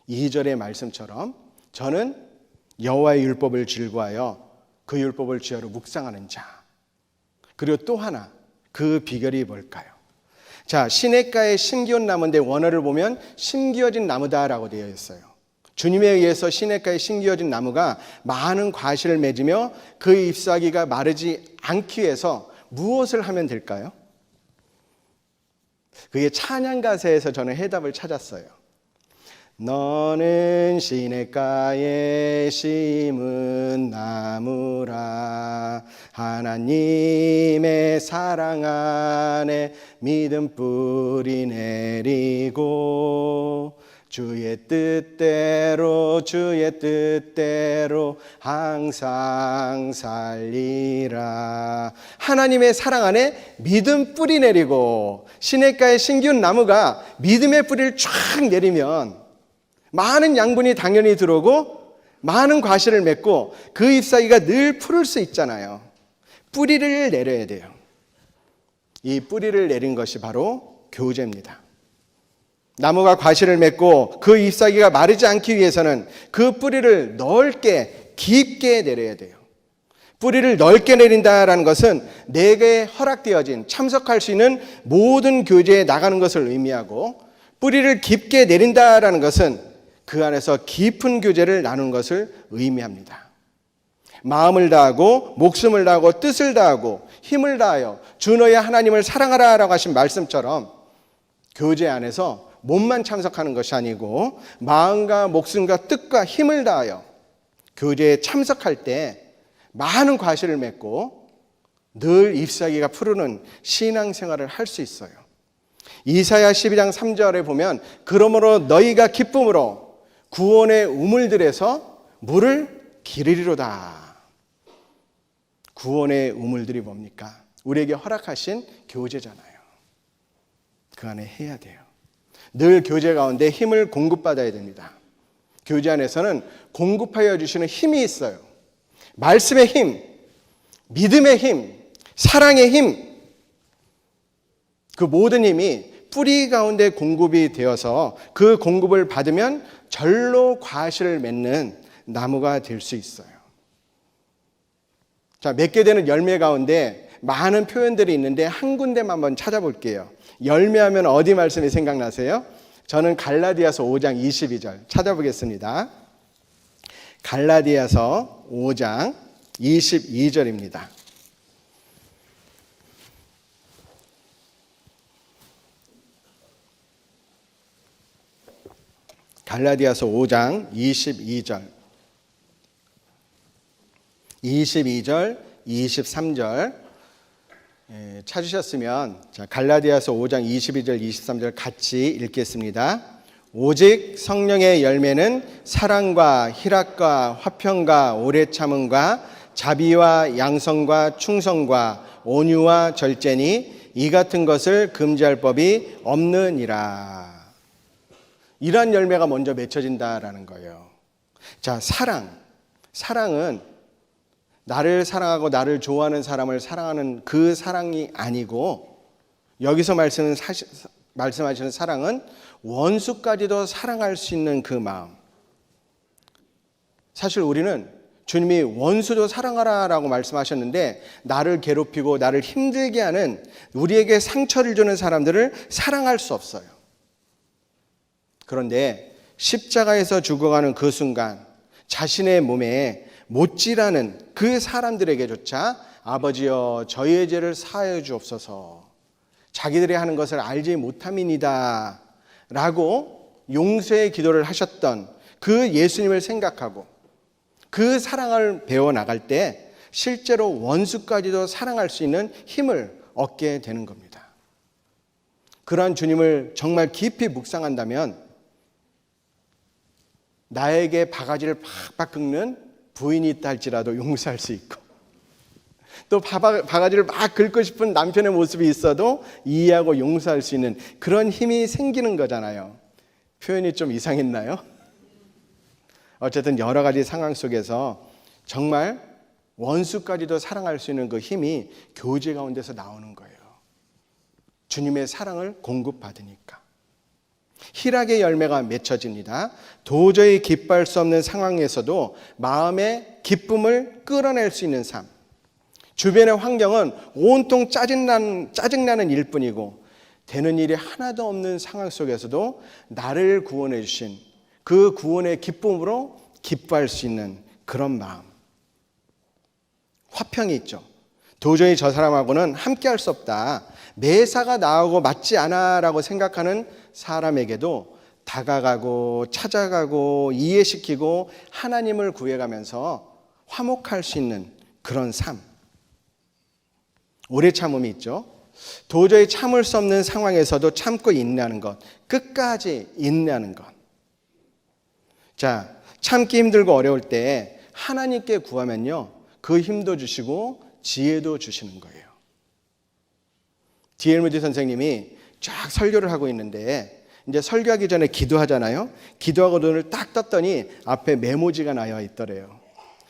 2절의 말씀처럼 저는 여호와의 율법을 즐거워하여 그 율법을 주야로 묵상하는 자. 그리고 또 하나, 그 비결이 뭘까요? 자, 시냇가에 심기운 나무인데 원어를 보면 심기어진 나무다라고 되어 있어요. 주님에 의해서 시냇가에 심기어진 나무가 많은 과실을 맺으며 그 잎사귀가 마르지 않기 위해서 무엇을 하면 될까요? 그게 찬양 가사에서 저는 해답을 찾았어요. 너는 시냇가에 심은 나무라 하나님의 사랑 안에 믿음 뿌리 내리고 주의 뜻대로 항상 살리라. 하나님의 사랑 안에 믿음 뿌리 내리고, 시냇가에 심기운 나무가 믿음의 뿌리를 쫙 내리면 많은 양분이 당연히 들어오고 많은 과실을 맺고 그 잎사귀가 늘 푸를 수 있잖아요. 뿌리를 내려야 돼요. 이 뿌리를 내린 것이 바로 교제입니다. 나무가 과실을 맺고 그 잎사귀가 마르지 않기 위해서는 그 뿌리를 넓게 깊게 내려야 돼요. 뿌리를 넓게 내린다라는 것은 내게 허락되어진 참석할 수 있는 모든 교제에 나가는 것을 의미하고, 뿌리를 깊게 내린다라는 것은 그 안에서 깊은 교제를 나누는 것을 의미합니다. 마음을 다하고 목숨을 다하고 뜻을 다하고 힘을 다하여 주 너의 하나님을 사랑하라라고 하신 말씀처럼, 교제 안에서 몸만 참석하는 것이 아니고 마음과 목숨과 뜻과 힘을 다하여 교제에 참석할 때 많은 과실을 맺고 늘 잎사귀가 푸르는 신앙생활을 할 수 있어요. 이사야 12장 3절에 보면 그러므로 너희가 기쁨으로 구원의 우물들에서 물을 기르리로다. 구원의 우물들이 뭡니까? 우리에게 허락하신 교제잖아요. 그 안에 해야 돼요. 늘 교제 가운데 힘을 공급받아야 됩니다. 교제 안에서는 공급하여 주시는 힘이 있어요. 말씀의 힘, 믿음의 힘, 사랑의 힘, 그 모든 힘이 뿌리 가운데 공급이 되어서 그 공급을 받으면 절로 과실을 맺는 나무가 될 수 있어요. 자, 맺게 되는 열매 가운데 많은 표현들이 있는데 한 군데만 한번 찾아볼게요. 열매하면 어디 말씀이 생각나세요? 저는 갈라디아서 5장 22절 찾아보겠습니다. 갈라디아서 5장 22절입니다. 갈라디아서 5장 22절, 22절, 23절 찾으셨으면 갈라디아서 5장 22절, 23절 같이 읽겠습니다. 오직 성령의 열매는 사랑과 희락과 화평과 오래 참음과 자비와 양성과 충성과 온유와 절제니 이 같은 것을 금지할 법이 없느니라. 이러한 열매가 먼저 맺혀진다라는 거예요. 자, 사랑은 나를 사랑하고 나를 좋아하는 사람을 사랑하는 그 사랑이 아니고, 여기서 말씀하시는 사랑은 원수까지도 사랑할 수 있는 그 마음. 사실 우리는 주님이 원수도 사랑하라라고 말씀하셨는데, 나를 괴롭히고 나를 힘들게 하는, 우리에게 상처를 주는 사람들을 사랑할 수 없어요. 그런데 십자가에서 죽어가는 그 순간 자신의 몸에 못질하는 그 사람들에게조차 아버지여 저희의 죄를 사하여 주옵소서, 자기들이 하는 것을 알지 못함이니이다 라고 용서의 기도를 하셨던 그 예수님을 생각하고 그 사랑을 배워나갈 때 실제로 원수까지도 사랑할 수 있는 힘을 얻게 되는 겁니다. 그러한 주님을 정말 깊이 묵상한다면 나에게 바가지를 팍팍 긁는 부인이 있다 할지라도 용서할 수 있고, 또 바가지를 막 긁고 싶은 남편의 모습이 있어도 이해하고 용서할 수 있는 그런 힘이 생기는 거잖아요. 표현이 좀 이상했나요? 어쨌든 여러 가지 상황 속에서 정말 원수까지도 사랑할 수 있는 그 힘이 교제 가운데서 나오는 거예요. 주님의 사랑을 공급받으니까. 희락의 열매가 맺혀집니다. 도저히 기뻐할 수 없는 상황에서도 마음의 기쁨을 끌어낼 수 있는 삶. 주변의 환경은 온통 짜증나는 일뿐이고 되는 일이 하나도 없는 상황 속에서도 나를 구원해 주신 그 구원의 기쁨으로 기뻐할 수 있는 그런 마음. 화평이 있죠. 도저히 저 사람하고는 함께할 수 없다, 매사가 나하고 맞지 않아 라고 생각하는 사람에게도 다가가고 찾아가고 이해시키고 하나님을 구해가면서 화목할 수 있는 그런 삶. 오래 참음이 있죠. 도저히 참을 수 없는 상황에서도 참고 인내하는 것, 끝까지 인내하는 것. 자, 참기 힘들고 어려울 때 하나님께 구하면요, 그 힘도 주시고 지혜도 주시는 거예요. D.L. 무디 선생님이 쫙 설교를 하고 있는데 이제 설교하기 전에 기도하잖아요. 기도하고 눈을 딱 떴더니 앞에 메모지가 나와 있더래요.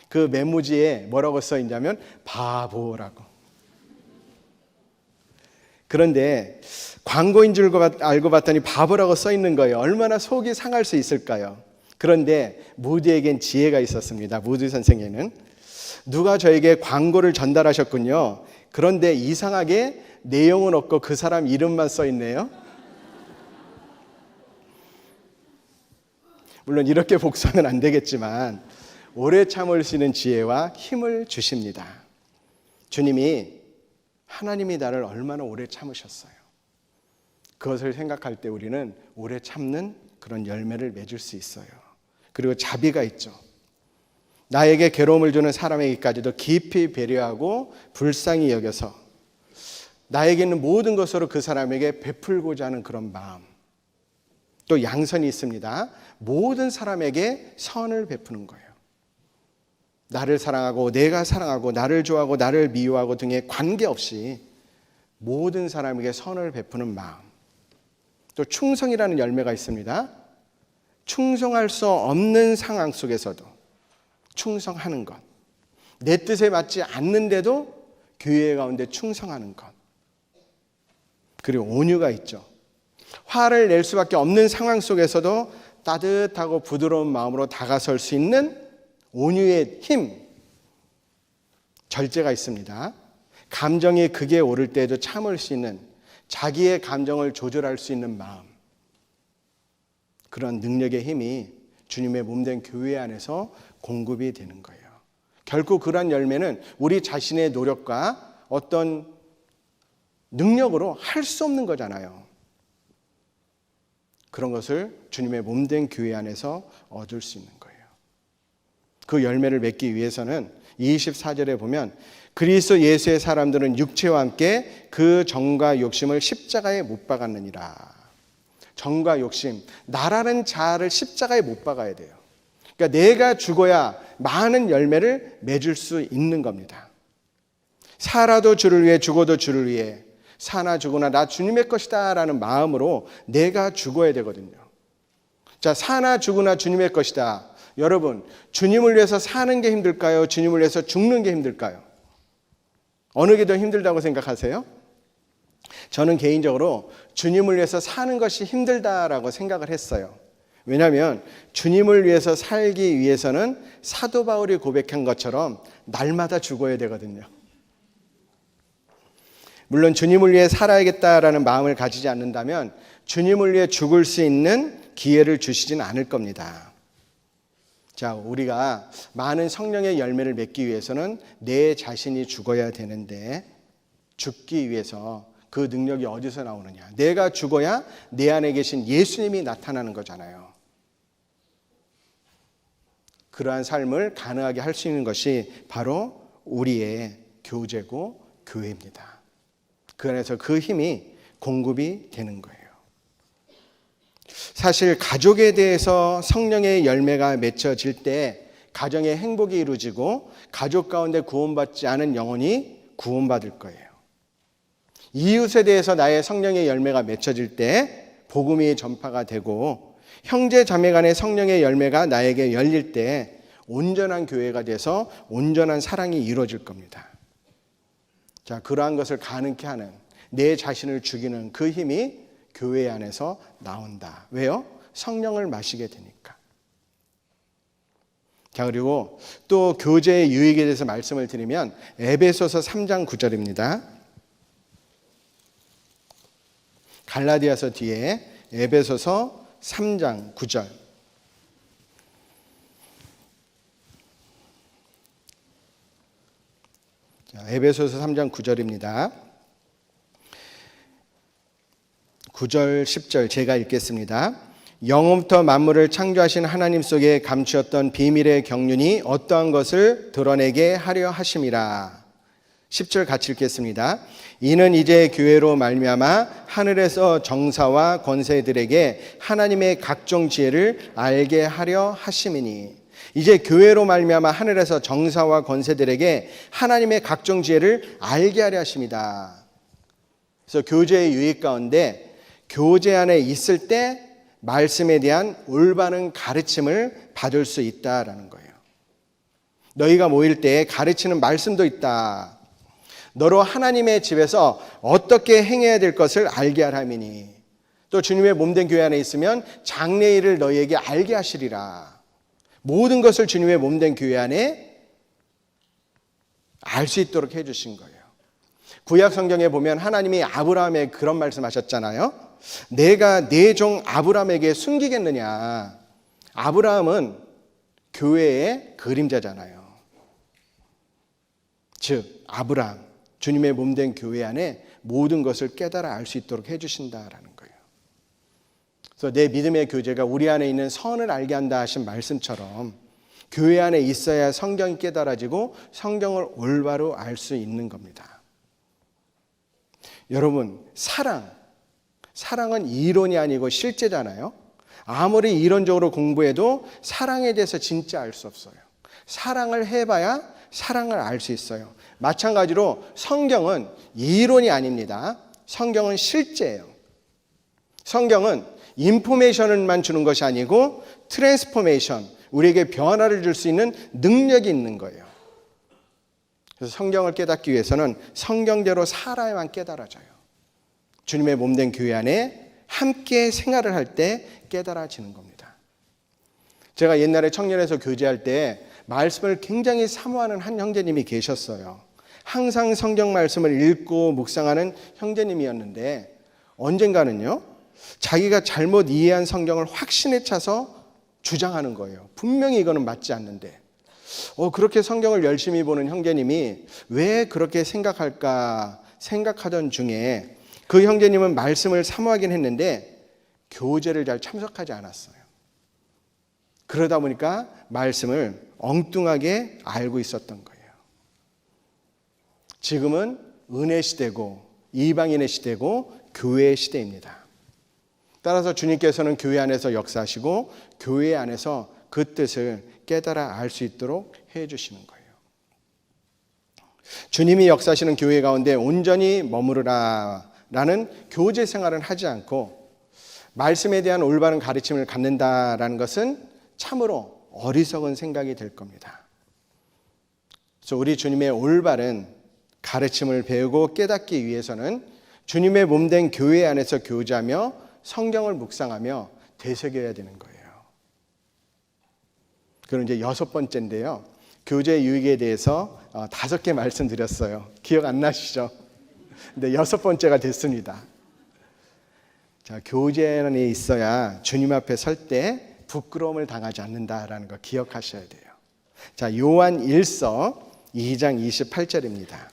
그 메모지에 뭐라고 써 있냐면 바보라고. 그런데 광고인 줄 알고 봤더니 바보라고 써 있는 거예요. 얼마나 속이 상할 수 있을까요? 그런데 무드에겐 지혜가 있었습니다. 무드 선생에는 누가 저에게 광고를 전달하셨군요. 그런데 이상하게 내용은 없고 그 사람 이름만 써 있네요. 물론 이렇게 복수하면 안 되겠지만 오래 참을 수 있는 지혜와 힘을 주십니다. 주님이 하나님이 나를 얼마나 오래 참으셨어요. 그것을 생각할 때 우리는 오래 참는 그런 열매를 맺을 수 있어요. 그리고 자비가 있죠. 나에게 괴로움을 주는 사람에게까지도 깊이 배려하고 불쌍히 여겨서 나에게 있는 모든 것으로 그 사람에게 베풀고자 하는 그런 마음. 또 양선이 있습니다. 모든 사람에게 선을 베푸는 거예요. 나를 사랑하고 내가 사랑하고 나를 좋아하고 나를 미워하고 등의 관계없이 모든 사람에게 선을 베푸는 마음. 또 충성이라는 열매가 있습니다. 충성할 수 없는 상황 속에서도 충성하는 것. 내 뜻에 맞지 않는데도 교회 가운데 충성하는 것. 그리고 온유가 있죠. 화를 낼 수밖에 없는 상황 속에서도 따뜻하고 부드러운 마음으로 다가설 수 있는 온유의 힘, 절제가 있습니다. 감정이 극에 오를 때에도 참을 수 있는, 자기의 감정을 조절할 수 있는 마음, 그런 능력의 힘이 주님의 몸된 교회 안에서 공급이 되는 거예요. 결국 그러한 열매는 우리 자신의 노력과 어떤 능력으로 할 수 없는 거잖아요. 그런 것을 주님의 몸된 교회 안에서 얻을 수 있는 거예요. 그 열매를 맺기 위해서는 24절에 보면 그리스도 예수의 사람들은 육체와 함께 그 정과 욕심을 십자가에 못 박았느니라. 정과 욕심, 나라는 자아를 십자가에 못 박아야 돼요. 그러니까 내가 죽어야 많은 열매를 맺을 수 있는 겁니다. 살아도 주를 위해 죽어도 주를 위해 사나 죽으나 나 주님의 것이다 라는 마음으로 내가 죽어야 되거든요. 자, 사나 죽으나 주님의 것이다. 여러분, 주님을 위해서 사는 게 힘들까요? 주님을 위해서 죽는 게 힘들까요? 어느 게 더 힘들다고 생각하세요? 저는 개인적으로 주님을 위해서 사는 것이 힘들다라고 생각을 했어요. 왜냐하면 주님을 위해서 살기 위해서는 사도 바울이 고백한 것처럼 날마다 죽어야 되거든요. 물론 주님을 위해 살아야겠다라는 마음을 가지지 않는다면 주님을 위해 죽을 수 있는 기회를 주시진 않을 겁니다. 자, 우리가 많은 성령의 열매를 맺기 위해서는 내 자신이 죽어야 되는데 죽기 위해서 그 능력이 어디서 나오느냐? 내가 죽어야 내 안에 계신 예수님이 나타나는 거잖아요. 그러한 삶을 가능하게 할 수 있는 것이 바로 우리의 교제고 교회입니다. 그 안에서 그 힘이 공급이 되는 거예요. 사실 가족에 대해서 성령의 열매가 맺혀질 때 가정의 행복이 이루어지고 가족 가운데 구원받지 않은 영혼이 구원받을 거예요. 이웃에 대해서 나의 성령의 열매가 맺혀질 때 복음이 전파가 되고 형제 자매 간의 성령의 열매가 나에게 열릴 때 온전한 교회가 돼서 온전한 사랑이 이루어질 겁니다. 자, 그러한 것을 가능케 하는 내 자신을 죽이는 그 힘이 교회 안에서 나온다. 왜요? 성령을 마시게 되니까. 자, 그리고 또 교제의 유익에 대해서 말씀을 드리면 에베소서 3장 9절입니다. 갈라디아서 뒤에 에베소서 3장 9절. 자, 에베소서 3장 9절입니다. 9절 10절 제가 읽겠습니다. 영원부터 만물을 창조하신 하나님 속에 감추었던 비밀의 경륜이 어떠한 것을 드러내게 하려 하심이라. 10절 같이 읽겠습니다. 이는 이제 교회로 말미암아 하늘에서 정사와 권세들에게 하나님의 각종 지혜를 알게 하려 하심이니. 이제 교회로 말미암아 하늘에서 정사와 권세들에게 하나님의 각종 지혜를 알게 하려 하심이다. 그래서 교제의 유익 가운데 교제 안에 있을 때 말씀에 대한 올바른 가르침을 받을 수 있다라는 거예요. 너희가 모일 때 가르치는 말씀도 있다. 너로 하나님의 집에서 어떻게 행해야 될 것을 알게 하라미니 또 주님의 몸된 교회 안에 있으면 장래일을 너희에게 알게 하시리라. 모든 것을 주님의 몸된 교회 안에 알 수 있도록 해주신 거예요. 구약 성경에 보면 하나님이 아브라함에 그런 말씀하셨잖아요. 내가 내 종 아브라함에게 숨기겠느냐. 아브라함은 교회의 그림자잖아요. 즉 아브라함, 주님의 몸된 교회 안에 모든 것을 깨달아 알 수 있도록 해주신다라는 거예요. 그래서 내 믿음의 교제가 우리 안에 있는 선을 알게 한다 하신 말씀처럼 교회 안에 있어야 성경이 깨달아지고 성경을 올바로 알 수 있는 겁니다. 여러분, 사랑은 이론이 아니고 실제잖아요. 아무리 이론적으로 공부해도 사랑에 대해서 진짜 알 수 없어요. 사랑을 해봐야 사랑을 알 수 있어요. 마찬가지로 성경은 이론이 아닙니다. 성경은 실제예요. 성경은 인포메이션을만 주는 것이 아니고 트랜스포메이션, 우리에게 변화를 줄 수 있는 능력이 있는 거예요. 그래서 성경을 깨닫기 위해서는 성경대로 살아야만 깨달아져요. 주님의 몸된 교회 안에 함께 생활을 할 때 깨달아지는 겁니다. 제가 옛날에 청년에서 교제할 때 말씀을 굉장히 사모하는 한 형제님이 계셨어요. 항상 성경 말씀을 읽고 묵상하는 형제님이었는데 언젠가는요, 자기가 잘못 이해한 성경을 확신에 차서 주장하는 거예요. 분명히 이거는 맞지 않는데 그렇게 성경을 열심히 보는 형제님이 왜 그렇게 생각할까 생각하던 중에 그 형제님은 말씀을 사모하긴 했는데 교제를 잘 참석하지 않았어요. 그러다 보니까 말씀을 엉뚱하게 알고 있었던 거예요. 지금은 은혜 시대고 이방인의 시대고 교회의 시대입니다. 따라서 주님께서는 교회 안에서 역사하시고 교회 안에서 그 뜻을 깨달아 알 수 있도록 해주시는 거예요. 주님이 역사하시는 교회 가운데 온전히 머무르라 라는 교제 생활은 하지 않고 말씀에 대한 올바른 가르침을 갖는다라는 것은 참으로 어리석은 생각이 될 겁니다. 그래서 우리 주님의 올바른 가르침을 배우고 깨닫기 위해서는 주님의 몸된 교회 안에서 교제하며 성경을 묵상하며 되새겨야 되는 거예요. 그럼 이제 6번째인데요. 교제 유익에 대해서 5개 말씀드렸어요. 기억 안 나시죠? 근데 6번째가 됐습니다. 자, 교제 안에 있어야 주님 앞에 설 때 부끄러움을 당하지 않는다라는 거 기억하셔야 돼요. 자, 요한 1서 2장 28절입니다.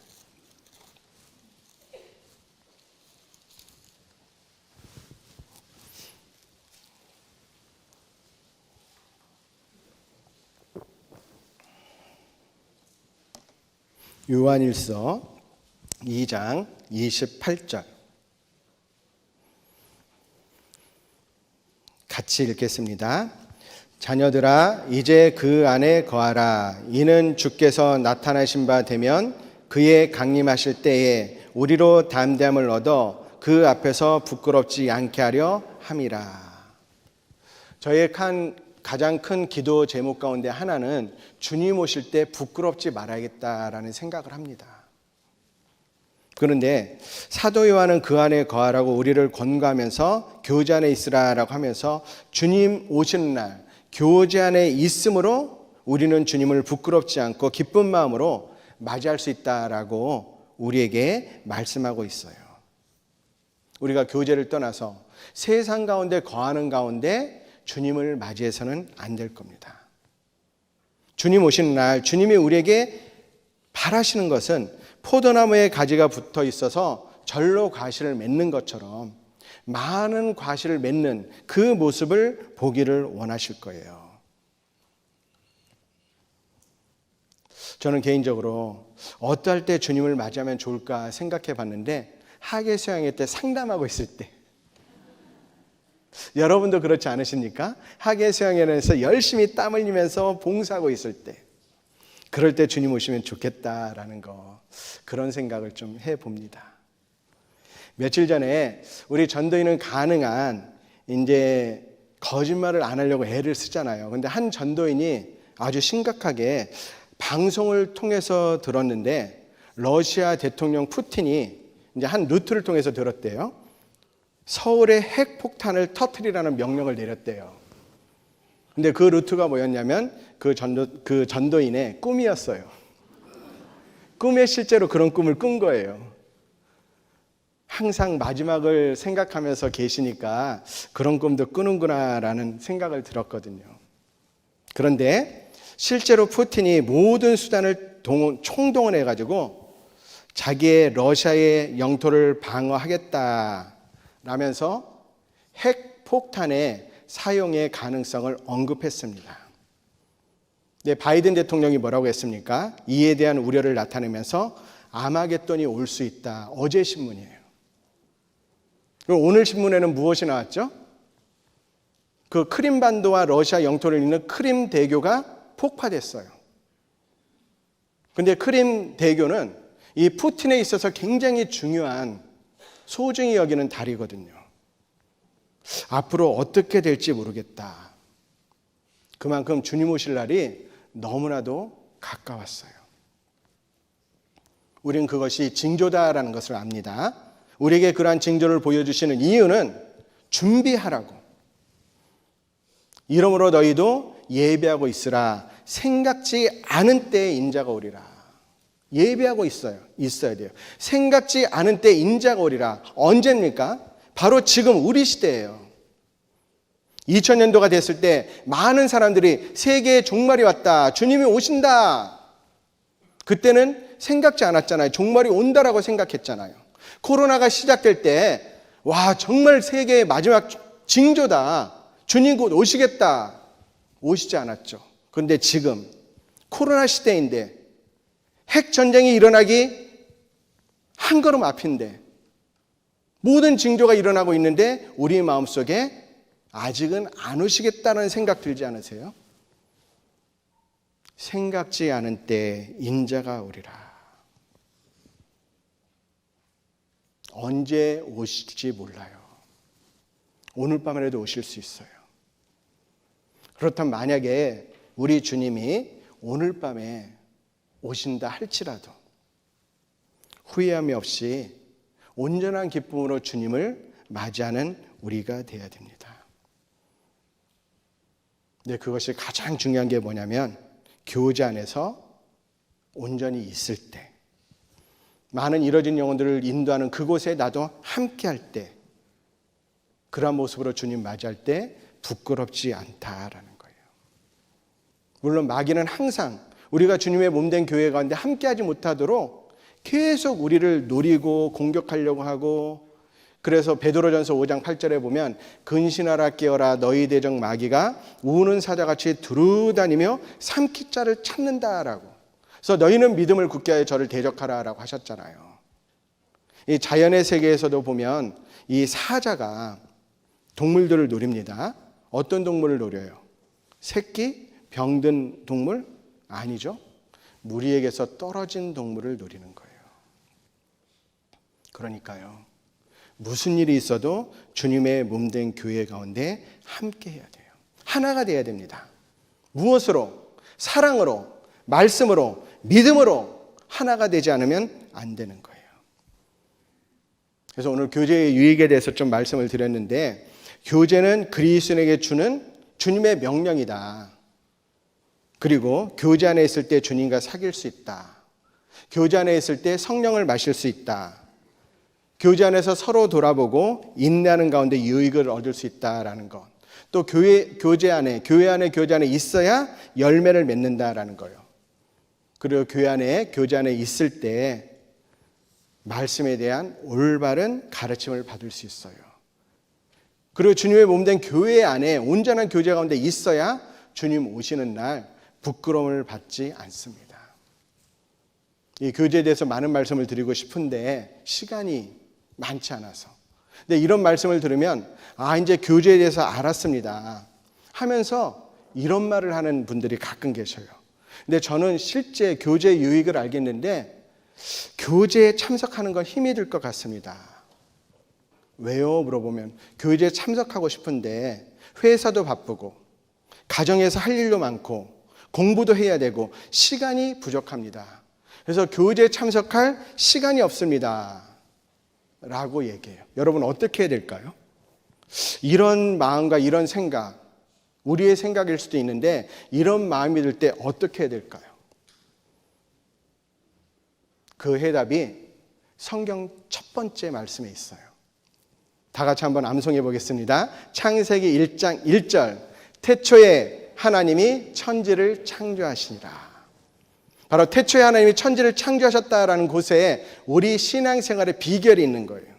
요한일서 2장 28절 같이 읽겠습니다. 자녀들아 이제 그 안에 거하라. 이는 주께서 나타나신 바 되면 그의 강림하실 때에 우리로 담대함을 얻어 그 앞에서 부끄럽지 않게 하려 함이라. 저의 가장 큰 기도 제목 가운데 하나는 주님 오실 때 부끄럽지 말아야겠다라는 생각을 합니다. 그런데 사도 요한은 그 안에 거하라고 우리를 권고하면서 교제 안에 있으라라고 하면서 주님 오시는 날 교제 안에 있음으로 우리는 주님을 부끄럽지 않고 기쁜 마음으로 맞이할 수 있다라고 우리에게 말씀하고 있어요. 우리가 교제를 떠나서 세상 가운데 거하는 가운데 주님을 맞이해서는 안 될 겁니다. 주님 오시는 날 주님이 우리에게 바라시는 것은 포도나무에 가지가 붙어 있어서 절로 과실을 맺는 것처럼 많은 과실을 맺는 그 모습을 보기를 원하실 거예요. 저는 개인적으로 어떨 때 주님을 맞이하면 좋을까 생각해 봤는데 학예수양회 때 상담하고 있을 때 여러분도 그렇지 않으십니까? 학예수양회에서 열심히 땀 흘리면서 봉사하고 있을 때 그럴 때 주님 오시면 좋겠다라는 거 그런 생각을 좀 해봅니다. 며칠 전에 우리 전도인은 가능한 이제 거짓말을 안 하려고 애를 쓰잖아요. 근데 한 전도인이 아주 심각하게 방송을 통해서 들었는데 러시아 대통령 푸틴이 이제 한 루트를 통해서 들었대요. 서울에 핵폭탄을 터뜨리라는 명령을 내렸대요. 근데 그 루트가 뭐였냐면 그 전도인의 꿈이었어요. 꿈에 실제로 그런 꿈을 꾼 거예요. 항상 마지막을 생각하면서 계시니까 그런 꿈도 꾸는구나라는 생각을 들었거든요. 그런데 실제로 푸틴이 모든 수단을 총동원해가지고 자기의 러시아의 영토를 방어하겠다라면서 핵폭탄의 사용의 가능성을 언급했습니다. 네, 바이든 대통령이 뭐라고 했습니까? 이에 대한 우려를 나타내면서 아마겟돈이 올 수 있다. 어제 신문이에요. 그럼 오늘 신문에는 무엇이 나왔죠? 그 크림반도와 러시아 영토를 잇는 크림 대교가 폭파됐어요. 근데 크림 대교는 이 푸틴에 있어서 굉장히 중요한 소중히 여기는 다리거든요. 앞으로 어떻게 될지 모르겠다. 그만큼 주님 오실 날이 너무나도 가까웠어요. 우린 그것이 징조다라는 것을 압니다. 우리에게 그러한 징조를 보여주시는 이유는 준비하라고. 이러므로 너희도 예비하고 있으라. 생각지 않은 때에 인자가 오리라. 예비하고 있어야 돼요. 생각지 않은 때에 인자가 오리라. 언제입니까? 바로 지금 우리 시대예요. 2000년도가 됐을 때 많은 사람들이 세계의 종말이 왔다. 주님이 오신다. 그때는 생각지 않았잖아요. 종말이 온다라고 생각했잖아요. 코로나가 시작될 때 와, 정말 세계의 마지막 징조다. 주님 곧 오시겠다. 오시지 않았죠. 그런데 지금 코로나 시대인데 핵전쟁이 일어나기 한 걸음 앞인데 모든 징조가 일어나고 있는데 우리 마음속에 아직은 안 오시겠다는 생각 들지 않으세요? 생각지 않은 때 인자가 오리라. 언제 오실지 몰라요. 오늘 밤에라도 오실 수 있어요. 그렇다면 만약에 우리 주님이 오늘 밤에 오신다 할지라도 후회함이 없이 온전한 기쁨으로 주님을 맞이하는 우리가 되어야 됩니다. 근데 그것이 가장 중요한 게 뭐냐면 교제 안에서 온전히 있을 때, 많은 잃어진 영혼들을 인도하는 그곳에 나도 함께 할 때, 그러한 모습으로 주님 맞이할 때 부끄럽지 않다라는 거예요. 물론 마귀는 항상 우리가 주님의 몸된 교회 가운데 함께하지 못하도록 계속 우리를 노리고 공격하려고 하고, 그래서 베드로전서 5장 8절에 보면 근신하라 깨어라 너희 대적 마귀가 우는 사자같이 두루다니며 삼킬 자를 찾는다라고. 그래서 너희는 믿음을 굳게 하여 저를 대적하라라고 하셨잖아요. 이 자연의 세계에서도 보면 이 사자가 동물들을 노립니다. 어떤 동물을 노려요? 새끼? 병든 동물? 아니죠. 무리에게서 떨어진 동물을 노리는 거예요. 그러니까요, 무슨 일이 있어도 주님의 몸된 교회 가운데 함께 해야 돼요. 하나가 돼야 됩니다. 무엇으로? 사랑으로, 말씀으로, 믿음으로 하나가 되지 않으면 안 되는 거예요. 그래서 오늘 교제의 유익에 대해서 좀 말씀을 드렸는데, 교제는 그리스도인에게 주는 주님의 명령이다. 그리고 교제 안에 있을 때 주님과 사귈 수 있다. 교제 안에 있을 때 성령을 마실 수 있다. 교제 안에서 서로 돌아보고 인내하는 가운데 유익을 얻을 수 있다라는 것. 또 교회 안에 있어야 열매를 맺는다라는 거예요. 그리고 교제 안에 있을 때 말씀에 대한 올바른 가르침을 받을 수 있어요. 그리고 주님의 몸된 교회 안에 온전한 교제 가운데 있어야 주님 오시는 날 부끄러움을 받지 않습니다. 이 교제에 대해서 많은 말씀을 드리고 싶은데 시간이 많지 않아서. 근데 이런 말씀을 들으면 이제 교제에 대해서 알았습니다 하면서 이런 말을 하는 분들이 가끔 계셔요. 근데 저는 실제 교제 유익을 알겠는데 교제에 참석하는 건 힘이 들 것 같습니다. 왜요? 물어보면 교제에 참석하고 싶은데 회사도 바쁘고 가정에서 할 일도 많고 공부도 해야 되고 시간이 부족합니다. 그래서 교제에 참석할 시간이 없습니다 라고 얘기해요. 여러분 어떻게 해야 될까요? 이런 마음과 이런 생각, 우리의 생각일 수도 있는데 이런 마음이 들 때 어떻게 해야 될까요? 그 해답이 성경 첫 번째 말씀에 있어요. 다 같이 한번 암송해 보겠습니다. 창세기 1장 1절, 태초에 하나님이 천지를 창조하시니라. 바로 태초에 하나님이 천지를 창조하셨다라는 곳에 우리 신앙생활의 비결이 있는 거예요.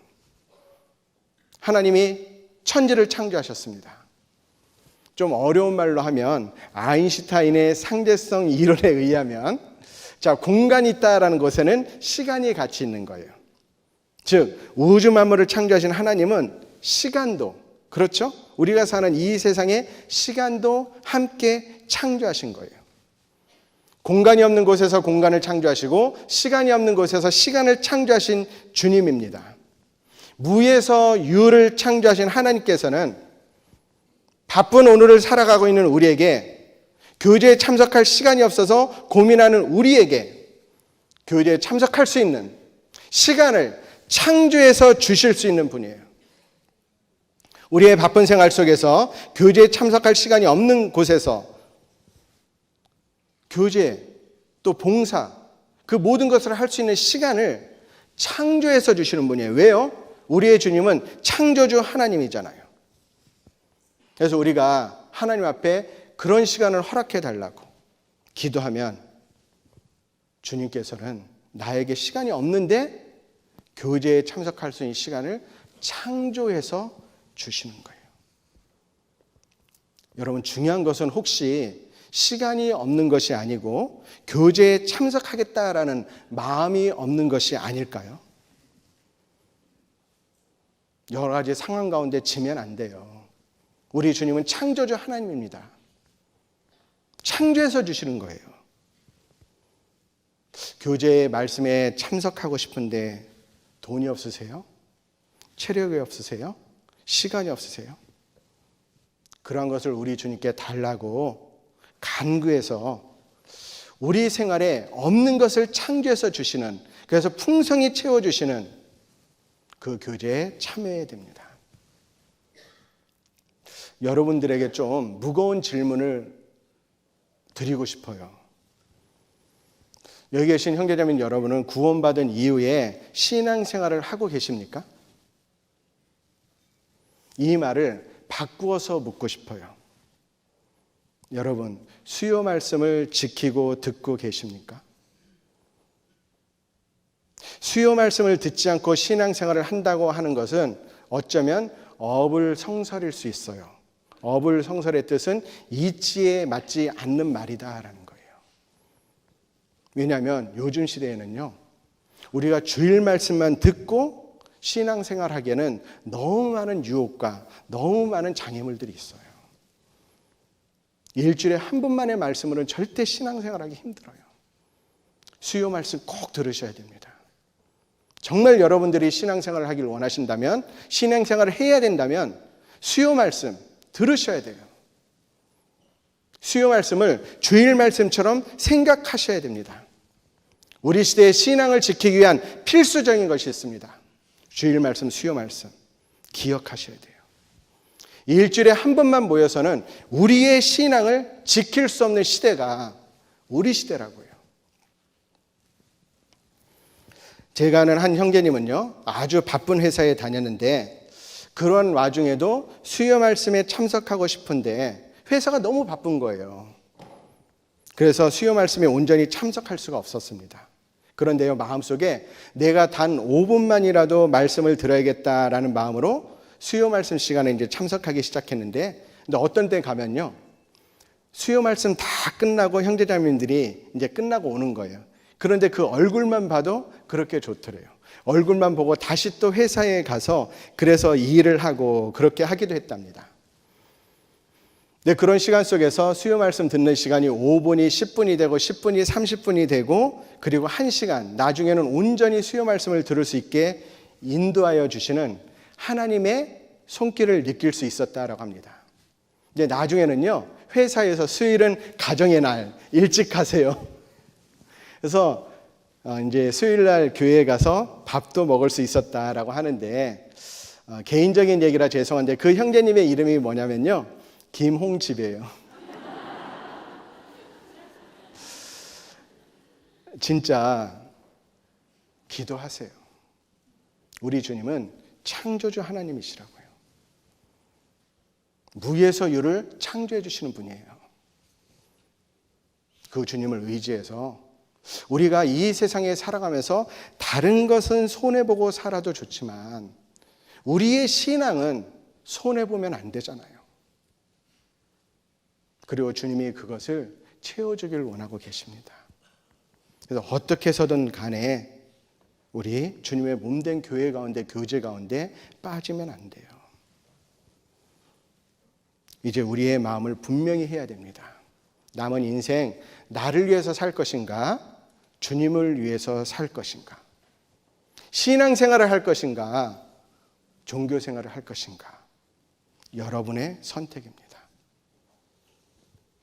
하나님이 천지를 창조하셨습니다. 좀 어려운 말로 하면 아인슈타인의 상대성 이론에 의하면 공간이 있다라는 것에는 시간이 같이 있는 거예요. 즉 우주 만물을 창조하신 하나님은 시간도, 그렇죠? 우리가 사는 이 세상의 시간도 함께 창조하신 거예요. 공간이 없는 곳에서 공간을 창조하시고 시간이 없는 곳에서 시간을 창조하신 주님입니다. 무에서 유를 창조하신 하나님께서는 바쁜 오늘을 살아가고 있는 우리에게, 교제에 참석할 시간이 없어서 고민하는 우리에게 교제에 참석할 수 있는 시간을 창조해서 주실 수 있는 분이에요. 우리의 바쁜 생활 속에서 교제에 참석할 시간이 없는 곳에서 교제, 또 봉사, 그 모든 것을 할 수 있는 시간을 창조해서 주시는 분이에요. 왜요? 우리의 주님은 창조주 하나님이잖아요. 그래서 우리가 하나님 앞에 그런 시간을 허락해 달라고 기도하면 주님께서는 나에게 시간이 없는데 교제에 참석할 수 있는 시간을 창조해서 주시는 거예요. 여러분, 중요한 것은 혹시 시간이 없는 것이 아니고 교제에 참석하겠다라는 마음이 없는 것이 아닐까요? 여러 가지 상황 가운데 지면 안 돼요. 우리 주님은 창조주 하나님입니다. 창조해서 주시는 거예요. 교제의 말씀에 참석하고 싶은데 돈이 없으세요? 체력이 없으세요? 시간이 없으세요? 그러한 것을 우리 주님께 달라고 간구해서 우리 생활에 없는 것을 창조해서 주시는, 그래서 풍성히 채워주시는 그 교제에 참여해야 됩니다. 여러분들에게 좀 무거운 질문을 드리고 싶어요. 여기 계신 형제자매 여러분은 구원받은 이후에 신앙생활을 하고 계십니까? 이 말을 바꾸어서 묻고 싶어요. 여러분, 수요 말씀을 지키고 듣고 계십니까? 수요 말씀을 듣지 않고 신앙생활을 한다고 하는 것은 어쩌면 어불성설일 수 있어요. 어불성설의 뜻은 이치에 맞지 않는 말이다라는 거예요. 왜냐하면 요즘 시대에는요, 우리가 주일 말씀만 듣고 신앙생활 하기에는 너무 많은 유혹과 너무 많은 장애물들이 있어요. 일주일에 한 번만의 말씀으로는 절대 신앙생활하기 힘들어요. 수요 말씀 꼭 들으셔야 됩니다. 정말 여러분들이 신앙생활을 하길 원하신다면, 신앙생활을 해야 된다면 수요 말씀 들으셔야 돼요. 수요 말씀을 주일 말씀처럼 생각하셔야 됩니다. 우리 시대의 신앙을 지키기 위한 필수적인 것이 있습니다. 주일 말씀, 수요 말씀 기억하셔야 돼요. 일주일에 한 번만 모여서는 우리의 신앙을 지킬 수 없는 시대가 우리 시대라고요. 제가 아는 한 형제님은요, 아주 바쁜 회사에 다녔는데 그런 와중에도 수요 말씀에 참석하고 싶은데 회사가 너무 바쁜 거예요. 그래서 수요 말씀에 온전히 참석할 수가 없었습니다. 그런데요, 마음속에 내가 단 5분만이라도 말씀을 들어야겠다라는 마음으로 수요 말씀 시간에 이제 참석하기 시작했는데, 근데 어떤 때 가면요, 수요 말씀 다 끝나고 형제자매님들이 이제 끝나고 오는 거예요. 그런데 그 얼굴만 봐도 그렇게 좋더래요. 얼굴만 보고 다시 또 회사에 가서 그래서 일을 하고 그렇게 하기도 했답니다. 근데 그런 시간 속에서 수요 말씀 듣는 시간이 5분이 10분이 되고 10분이 30분이 되고 그리고 1시간, 나중에는 온전히 수요 말씀을 들을 수 있게 인도하여 주시는 하나님의 손길을 느낄 수 있었다라고 합니다. 이제 나중에는요, 회사에서 수요일은 가정의 날 일찍 가세요. 그래서 이제 수요일 날 교회에 가서 밥도 먹을 수 있었다라고 하는데 개인적인 얘기라 죄송한데 그 형제님의 이름이 뭐냐면요, 김홍집이에요. 진짜 기도하세요. 우리 주님은 창조주 하나님이시라고요. 무에서 유를 창조해 주시는 분이에요. 그 주님을 의지해서 우리가 이 세상에 살아가면서 다른 것은 손해보고 살아도 좋지만 우리의 신앙은 손해보면 안 되잖아요. 그리고 주님이 그것을 채워주길 원하고 계십니다. 그래서 어떻게 해서든 간에 우리 주님의 몸된 교회 가운데, 교제 가운데 빠지면 안 돼요. 이제 우리의 마음을 분명히 해야 됩니다. 남은 인생 나를 위해서 살 것인가, 주님을 위해서 살 것인가, 신앙생활을 할 것인가, 종교생활을 할 것인가, 여러분의 선택입니다.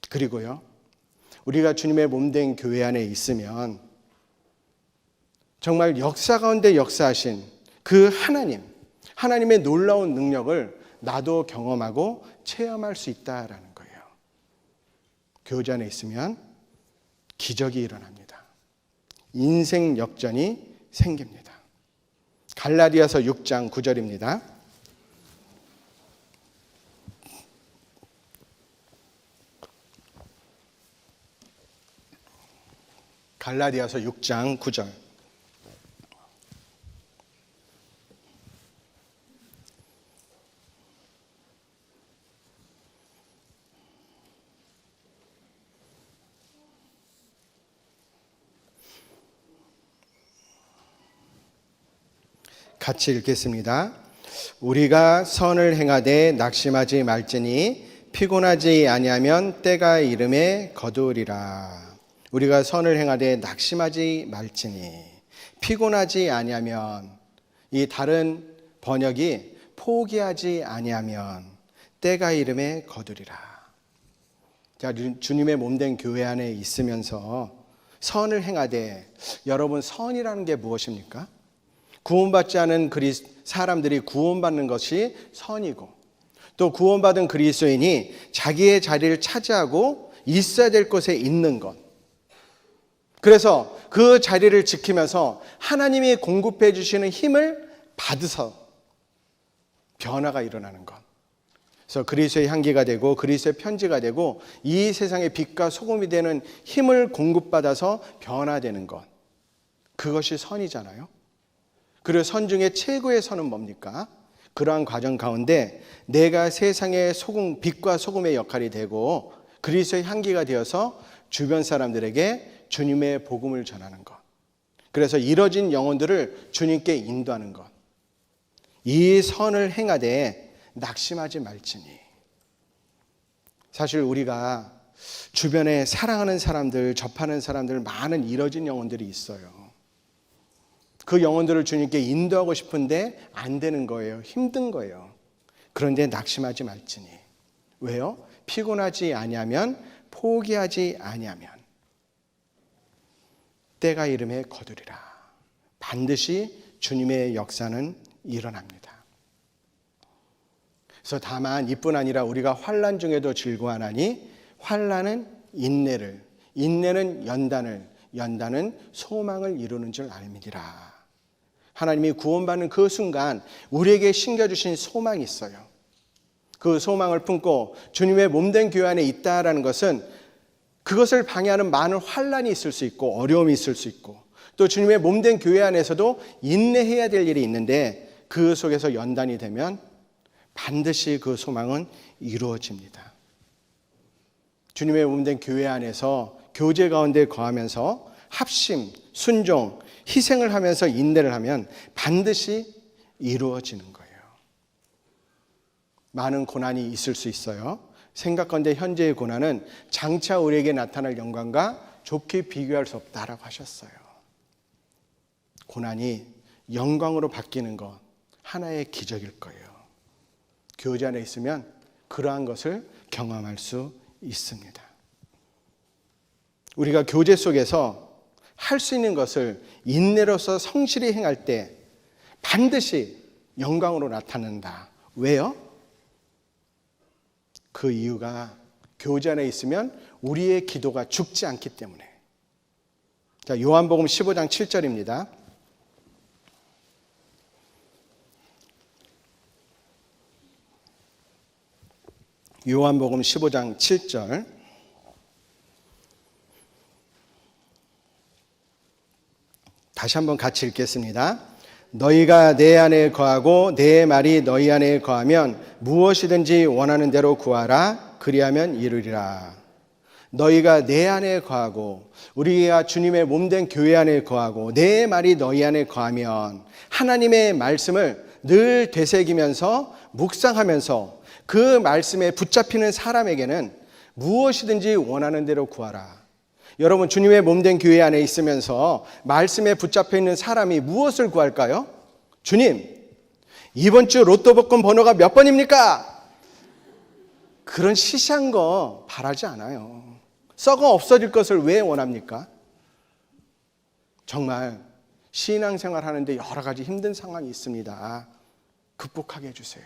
그리고요, 우리가 주님의 몸된 교회 안에 있으면 정말 역사 가운데 역사하신 그 하나님의 놀라운 능력을 나도 경험하고 체험할 수 있다라는 거예요. 교제 안에 있으면 기적이 일어납니다. 인생 역전이 생깁니다. 갈라디아서 6장 9절입니다. 갈라디아서 6장 9절. 같이 읽겠습니다. 우리가 선을 행하되 낙심하지 말지니 피곤하지 아니하면 때가 이름에 거두리라. 우리가 선을 행하되 낙심하지 말지니, 피곤하지 아니하면, 이 다른 번역이 포기하지 아니하면 때가 이름에 거두리라. 자, 주님의 몸된 교회 안에 있으면서 선을 행하되, 여러분 선이라는 게 무엇입니까? 구원받지 않은 사람들이 구원받는 것이 선이고, 또 구원받은 그리스도인이 자기의 자리를 차지하고 있어야 될 곳에 있는 것, 그래서 그 자리를 지키면서 하나님이 공급해 주시는 힘을 받아서 변화가 일어나는 것. 그래서 그리스도의 향기가 되고 그리스도의 편지가 되고 이 세상의 빛과 소금이 되는 힘을 공급받아서 변화되는 것. 그것이 선이잖아요. 그리고 선 중에 최고의 선은 뭡니까? 그러한 과정 가운데 내가 세상의 소금, 빛과 소금의 역할이 되고 그리스도의 향기가 되어서 주변 사람들에게 주님의 복음을 전하는 것. 그래서 이뤄진 영혼들을 주님께 인도하는 것. 이 선을 행하되 낙심하지 말지니. 사실 우리가 주변에 사랑하는 사람들, 접하는 사람들, 많은 이뤄진 영혼들이 있어요. 그 영혼들을 주님께 인도하고 싶은데 안 되는 거예요. 힘든 거예요. 그런데 낙심하지 말지니. 왜요? 피곤하지 아니하면, 포기하지 아니하면 때가 이름에 거두리라. 반드시 주님의 역사는 일어납니다. 그래서 다만 이뿐 아니라 우리가 환난 중에도 즐거워하나니 환난은 인내를, 인내는 연단을, 연단은 소망을 이루는 줄 알미니라. 하나님이 구원받는 그 순간 우리에게 심겨주신 소망이 있어요. 그 소망을 품고 주님의 몸된 교회 안에 있다라는 것은 그것을 방해하는 많은 환난이 있을 수 있고 어려움이 있을 수 있고 또 주님의 몸된 교회 안에서도 인내해야 될 일이 있는데 그 속에서 연단이 되면 반드시 그 소망은 이루어집니다. 주님의 몸된 교회 안에서 교제 가운데 거하면서 합심, 순종, 희생을 하면서 인내를 하면 반드시 이루어지는 거예요. 많은 고난이 있을 수 있어요. 생각건대 현재의 고난은 장차 우리에게 나타날 영광과 좋게 비교할 수 없다라고 하셨어요. 고난이 영광으로 바뀌는 것 하나의 기적일 거예요. 교제 안에 있으면 그러한 것을 경험할 수 있습니다. 우리가 교제 속에서 할 수 있는 것을 인내로서 성실히 행할 때 반드시 영광으로 나타난다. 왜요? 그 이유가 교제 안에 있으면 우리의 기도가 죽지 않기 때문에. 자, 요한복음 15장 7절입니다. 요한복음 15장 7절. 다시 한번 같이 읽겠습니다. 너희가 내 안에 거하고 내 말이 너희 안에 거하면 무엇이든지 원하는 대로 구하라. 그리하면 이루리라. 너희가 내 안에 거하고, 우리가 주님의 몸된 교회 안에 거하고 내 말이 너희 안에 거하면 하나님의 말씀을 늘 되새기면서 묵상하면서 그 말씀에 붙잡히는 사람에게는 무엇이든지 원하는 대로 구하라. 여러분, 주님의 몸된 교회 안에 있으면서 말씀에 붙잡혀 있는 사람이 무엇을 구할까요? 주님, 이번 주 로또 복권 번호가 몇 번입니까? 그런 시시한 거 바라지 않아요. 썩어 없어질 것을 왜 원합니까? 정말 신앙생활 하는데 여러 가지 힘든 상황이 있습니다. 극복하게 해주세요.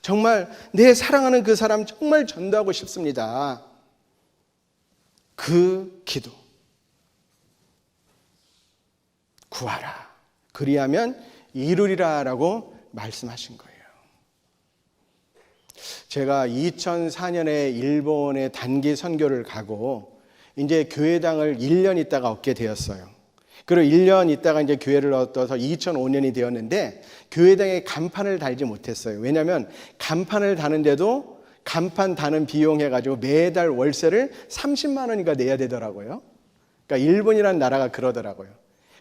정말 내 사랑하는 그 사람 정말 전도하고 싶습니다. 그 기도 구하라. 그리하면 이루리라 라고 말씀하신 거예요. 제가 2004년에 일본에 단기 선교를 가고 이제 교회당을 1년 있다가 얻게 되었어요. 그리고 1년 있다가 이제 교회를 얻어서 2005년이 되었는데 교회당에 간판을 달지 못했어요. 왜냐하면 간판을 다는데도 간판 다는 비용 해가지고 매달 월세를 30만 원인가 내야 되더라고요. 그러니까 일본이라는 나라가 그러더라고요.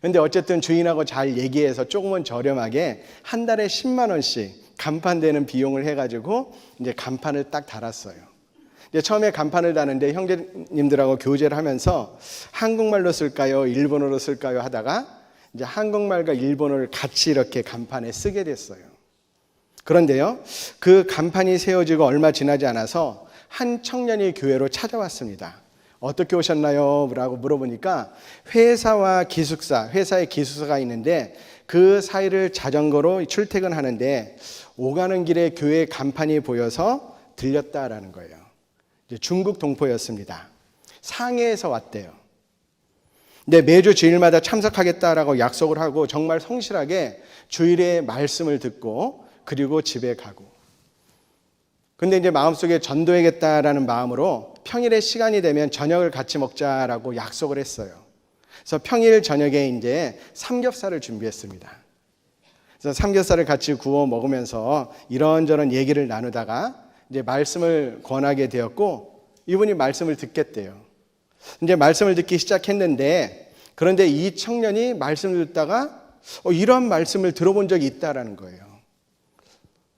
근데 어쨌든 주인하고 잘 얘기해서 조금은 저렴하게 한 달에 10만 원씩 간판 되는 비용을 해가지고 이제 간판을 딱 달았어요. 이제 처음에 간판을 다는데 형제님들하고 교제를 하면서 한국말로 쓸까요? 일본어로 쓸까요? 하다가 이제 한국말과 일본어를 같이 이렇게 간판에 쓰게 됐어요. 그런데요, 그 간판이 세워지고 얼마 지나지 않아서 한 청년이 교회로 찾아왔습니다. 어떻게 오셨나요? 라고 물어보니까 회사에 기숙사가 있는데 그 사이를 자전거로 출퇴근하는데 오가는 길에 교회 간판이 보여서 들렸다라는 거예요. 이제 중국 동포였습니다. 상해에서 왔대요. 근데 매주 주일마다 참석하겠다라고 약속을 하고 정말 성실하게 주일에 말씀을 듣고 그리고 집에 가고. 근데 이제 마음속에 전도해야겠다라는 마음으로 평일에 시간이 되면 저녁을 같이 먹자라고 약속을 했어요. 그래서 평일 저녁에 이제 삼겹살을 준비했습니다. 그래서 삼겹살을 같이 구워 먹으면서 이런저런 얘기를 나누다가 이제 말씀을 권하게 되었고 이분이 말씀을 듣겠대요. 이제 말씀을 듣기 시작했는데 그런데 이 청년이 말씀을 듣다가 이런 말씀을 들어본 적이 있다라는 거예요.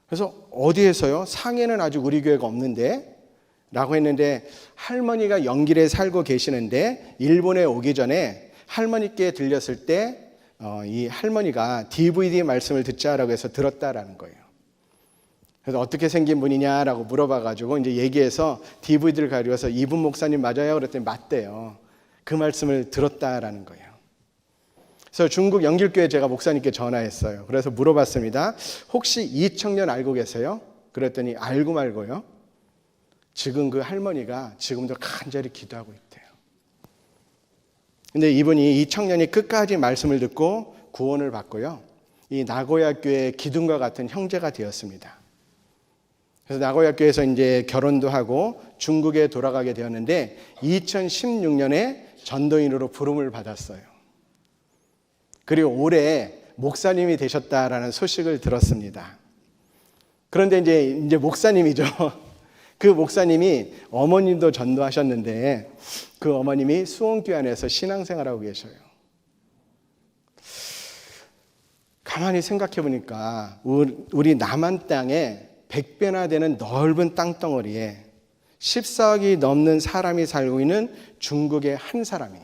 그래서 어디에서요? 상해는 아직 우리 교회가 없는데 라고 했는데 할머니가 영길에 살고 계시는데 일본에 오기 전에 할머니께 들렸을 때 이 할머니가 DVD 말씀을 듣자라고 해서 들었다라는 거예요. 그래서 어떻게 생긴 분이냐라고 물어봐가지고 이제 얘기해서 DVD를 가져와서 이분 목사님 맞아요? 그랬더니 맞대요. 그 말씀을 들었다라는 거예요. 그래서 중국 영길교회 제가 목사님께 전화했어요. 그래서 물어봤습니다. 혹시 이 청년 알고 계세요? 그랬더니 알고 말고요. 지금 그 할머니가 지금도 간절히 기도하고 있대요. 근데 이 청년이 끝까지 말씀을 듣고 구원을 받고요. 이 나고야 교회의 기둥과 같은 형제가 되었습니다. 그래서 나고야 교회에서 이제 결혼도 하고 중국에 돌아가게 되었는데 2016년에 전도인으로 부름을 받았어요. 그리고 올해 목사님이 되셨다라는 소식을 들었습니다. 그런데 이제 목사님이죠. 그 목사님이 어머님도 전도하셨는데 그 어머님이 수원교회 안에서 신앙생활하고 계셔요. 가만히 생각해 보니까 우리 남한 땅에 100배나 되는 넓은 땅덩어리에 14억이 넘는 사람이 살고 있는 중국의 한 사람이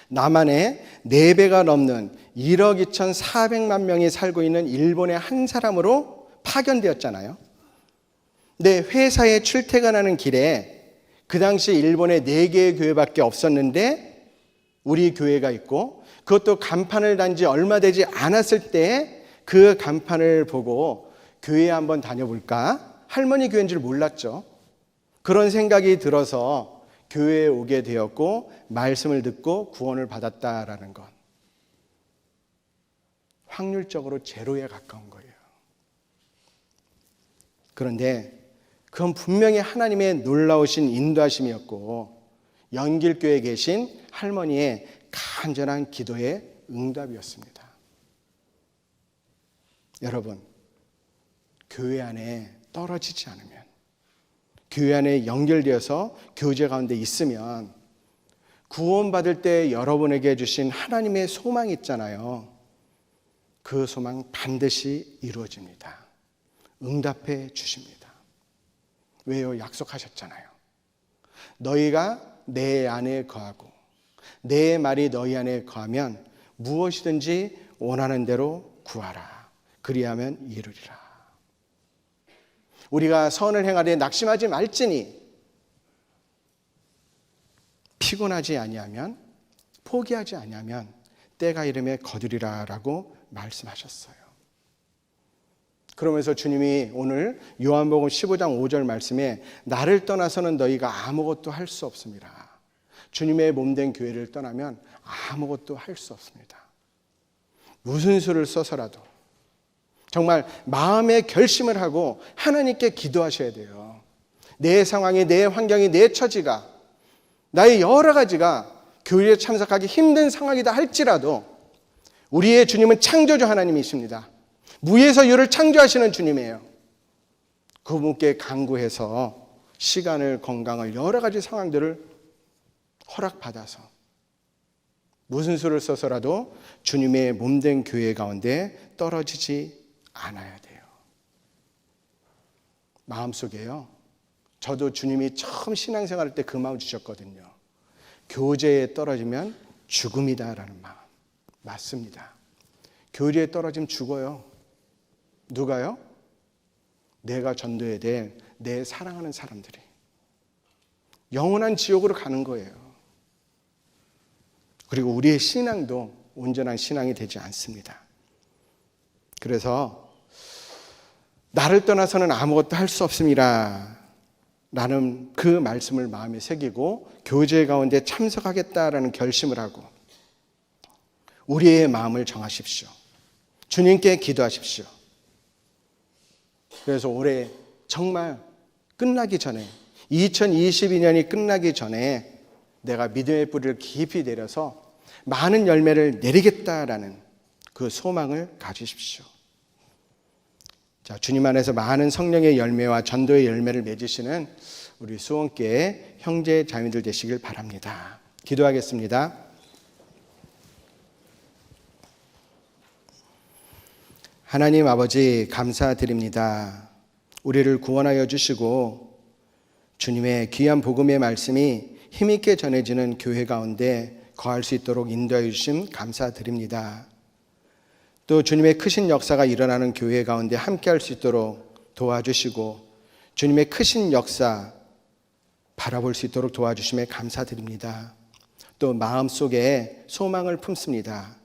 남한에 4배가 넘는 1억 2,400만 명이 살고 있는 일본의 한 사람으로 파견되었잖아요. 근데 회사에 출퇴근하는 길에 그 당시 일본에 4개의 교회밖에 없었는데 우리 교회가 있고, 그것도 간판을 단 지 얼마 되지 않았을 때 그 간판을 보고 교회에 한번 다녀볼까? 할머니 교회인 줄 몰랐죠. 그런 생각이 들어서 교회에 오게 되었고 말씀을 듣고 구원을 받았다라는 것. 확률적으로 제로에 가까운 거예요. 그런데 그건 분명히 하나님의 놀라우신 인도하심이었고 연길교회에 계신 할머니의 간절한 기도의 응답이었습니다. 여러분, 교회 안에 떨어지지 않으면, 교회 안에 연결되어서 교제 가운데 있으면 구원받을 때 여러분에게 주신 하나님의 소망이 있잖아요. 그 소망 반드시 이루어집니다. 응답해 주십니다. 왜요? 약속하셨잖아요. 너희가 내 안에 거하고 내 말이 너희 안에 거하면 무엇이든지 원하는 대로 구하라. 그리하면 이루리라. 우리가 선을 행하되 낙심하지 말지니 피곤하지 아니하면 포기하지 아니하면 때가 이름에 거두리라라고 말씀하셨어요. 그러면서 주님이 오늘 요한복음 15장 5절 말씀에 나를 떠나서는 너희가 아무것도 할 수 없습니다. 주님의 몸된 교회를 떠나면 아무것도 할 수 없습니다. 무슨 수를 써서라도 정말 마음의 결심을 하고 하나님께 기도하셔야 돼요. 내 상황이, 내 환경이, 내 처지가, 나의 여러 가지가 교회에 참석하기 힘든 상황이다 할지라도 우리의 주님은 창조주 하나님이십니다. 무에서 유를 창조하시는 주님이에요. 그분께 간구해서 시간을, 건강을, 여러 가지 상황들을 허락받아서 무슨 수를 써서라도 주님의 몸된 교회 가운데 떨어지지 않아야 돼요. 마음속에요. 저도 주님이 처음 신앙생활 할 때 그 마음 주셨거든요. 교제에 떨어지면 죽음이다라는 마음. 맞습니다. 교제에 떨어지면 죽어요. 누가요? 내가 전도해야 될 내 사랑하는 사람들이 영원한 지옥으로 가는 거예요. 그리고 우리의 신앙도 온전한 신앙이 되지 않습니다. 그래서 나를 떠나서는 아무것도 할 수 없습니다 라는 그 말씀을 마음에 새기고 교제 가운데 참석하겠다라는 결심을 하고 우리의 마음을 정하십시오. 주님께 기도하십시오. 그래서 올해 정말 끝나기 전에 2022년이 끝나기 전에 내가 믿음의 뿌리를 깊이 내려서 많은 열매를 내리겠다라는 그 소망을 가지십시오. 자, 주님 안에서 많은 성령의 열매와 전도의 열매를 맺으시는 우리 수원교회 형제 자매들 되시길 바랍니다. 기도하겠습니다. 하나님 아버지 감사드립니다. 우리를 구원하여 주시고 주님의 귀한 복음의 말씀이 힘있게 전해지는 교회 가운데 거할 수 있도록 인도하여 주심 감사드립니다. 또 주님의 크신 역사가 일어나는 교회 가운데 함께할 수 있도록 도와주시고 주님의 크신 역사 바라볼 수 있도록 도와주심에 감사드립니다. 또 마음속에 소망을 품습니다.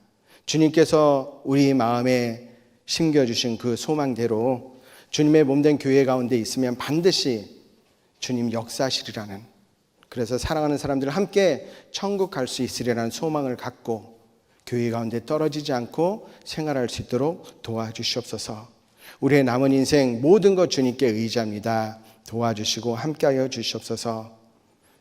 주님께서 우리 마음에 심겨주신 그 소망대로 주님의 몸된 교회 가운데 있으면 반드시 주님 역사하시리라는, 그래서 사랑하는 사람들과 함께 천국 갈 수 있으리라는 소망을 갖고 교회 가운데 떨어지지 않고 생활할 수 있도록 도와주시옵소서. 우리의 남은 인생 모든 것 주님께 의지합니다. 도와주시고 함께하여 주시옵소서.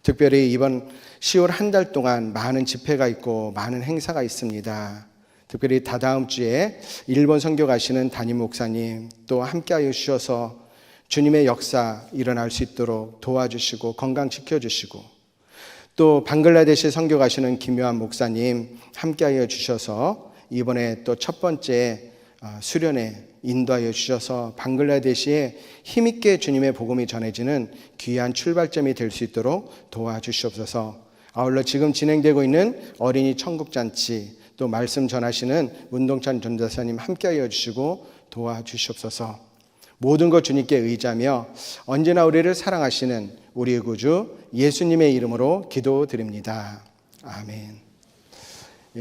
특별히 이번 10월 한 달 동안 많은 집회가 있고 많은 행사가 있습니다. 특별히 다다음 주에 일본 선교 가시는 담임 목사님 또 함께하여 주셔서 주님의 역사 일어날 수 있도록 도와주시고 건강 지켜주시고, 또 방글라데시 선교 가시는 김요한 목사님 함께하여 주셔서 이번에 또 첫 번째 수련회 인도하여 주셔서 방글라데시에 힘있게 주님의 복음이 전해지는 귀한 출발점이 될 수 있도록 도와주시옵소서. 아울러 지금 진행되고 있는 어린이 천국잔치 또 말씀 전하시는 문동찬 전도사님 함께하여 주시고 도와주시옵소서. 모든 것 주님께 의지하며 언제나 우리를 사랑하시는 우리의 구주 예수님의 이름으로 기도드립니다. 아멘.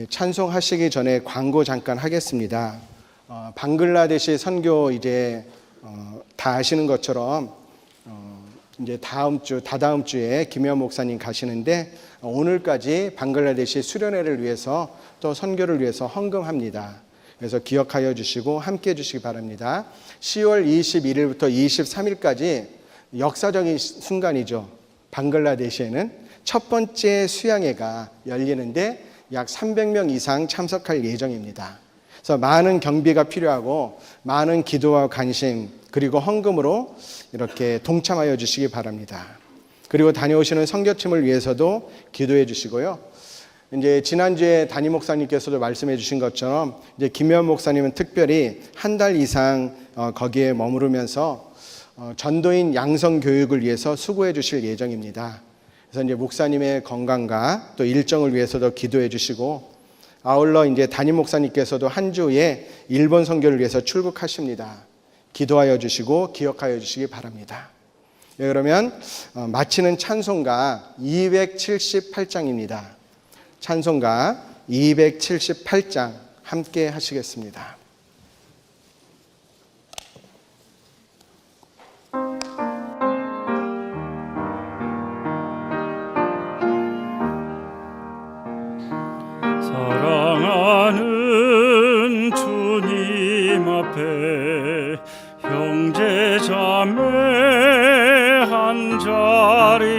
찬송하시기 전에 광고 잠깐 하겠습니다. 방글라데시 선교 이제 다 아시는 것처럼 이제 다다음 주에 김현 목사님 가시는데 오늘까지 방글라데시 수련회를 위해서 또 선교를 위해서 헌금합니다. 그래서 기억하여 주시고 함께 해 주시기 바랍니다. 10월 21일부터 23일까지 역사적인 순간이죠. 방글라데시에는 첫 번째 수양회가 열리는데 약 300명 이상 참석할 예정입니다. 그래서 많은 경비가 필요하고 많은 기도와 관심 그리고 헌금으로 이렇게 동참하여 주시기 바랍니다. 그리고 다녀오시는 선교팀을 위해서도 기도해 주시고요. 이제 지난주에 담임 목사님께서도 말씀해 주신 것처럼 이제 김현 목사님은 특별히 한 달 이상 거기에 머무르면서 전도인 양성 교육을 위해서 수고해 주실 예정입니다. 그래서 이제 목사님의 건강과 또 일정을 위해서도 기도해 주시고 아울러 이제 담임 목사님께서도 한 주에 일본 선교를 위해서 출국하십니다. 기도하여 주시고 기억하여 주시기 바랍니다. 네, 그러면 마치는 찬송가 278장입니다. 찬송가 278장 함께 하시겠습니다. 사랑하는 주님 앞에 형제 자매 한 자리에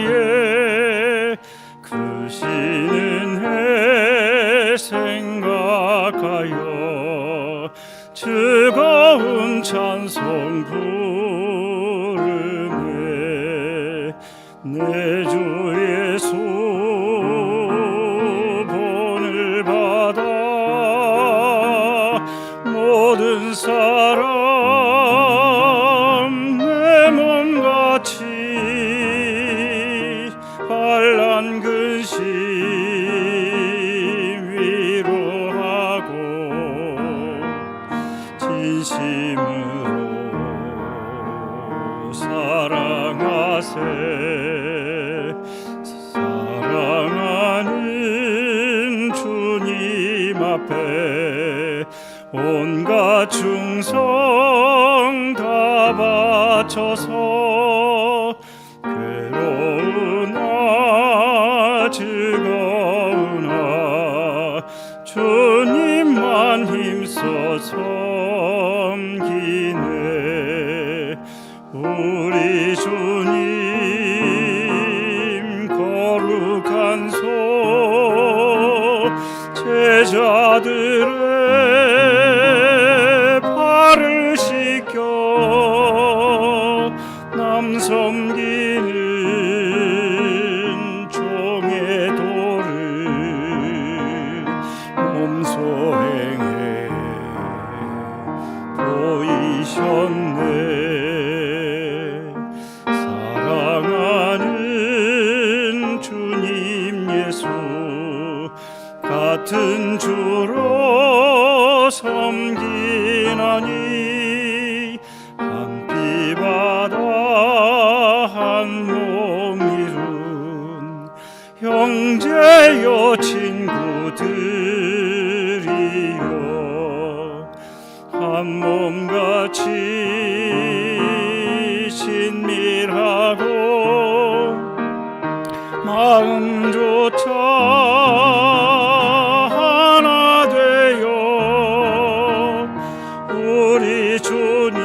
크시는 해 생각하여 즐거운 찬송 부르네. 내 주 예수 본을 받아 모든 사람 내 몸같이 환난 근심 위로하고 진심으로 사랑하세. 사랑하는 주님 앞에 온갖 충성 다 바쳐서 괴로우나 즐거우나 주님만 힘써 섬기네. 우리 주님 거룩한 손 제자들의 발을 씻겨 남 섬기는 종의 도를 몸소 행해 보이셨네. 사랑하는 주님 예수 같은 주로 섬기나니 한 피 바다 한 몸 이룬 형제여 친구들이여 한 몸같이 친밀하고 마음조차 하나 되어 우리 주님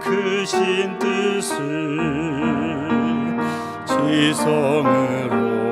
크신 뜻을 지성으로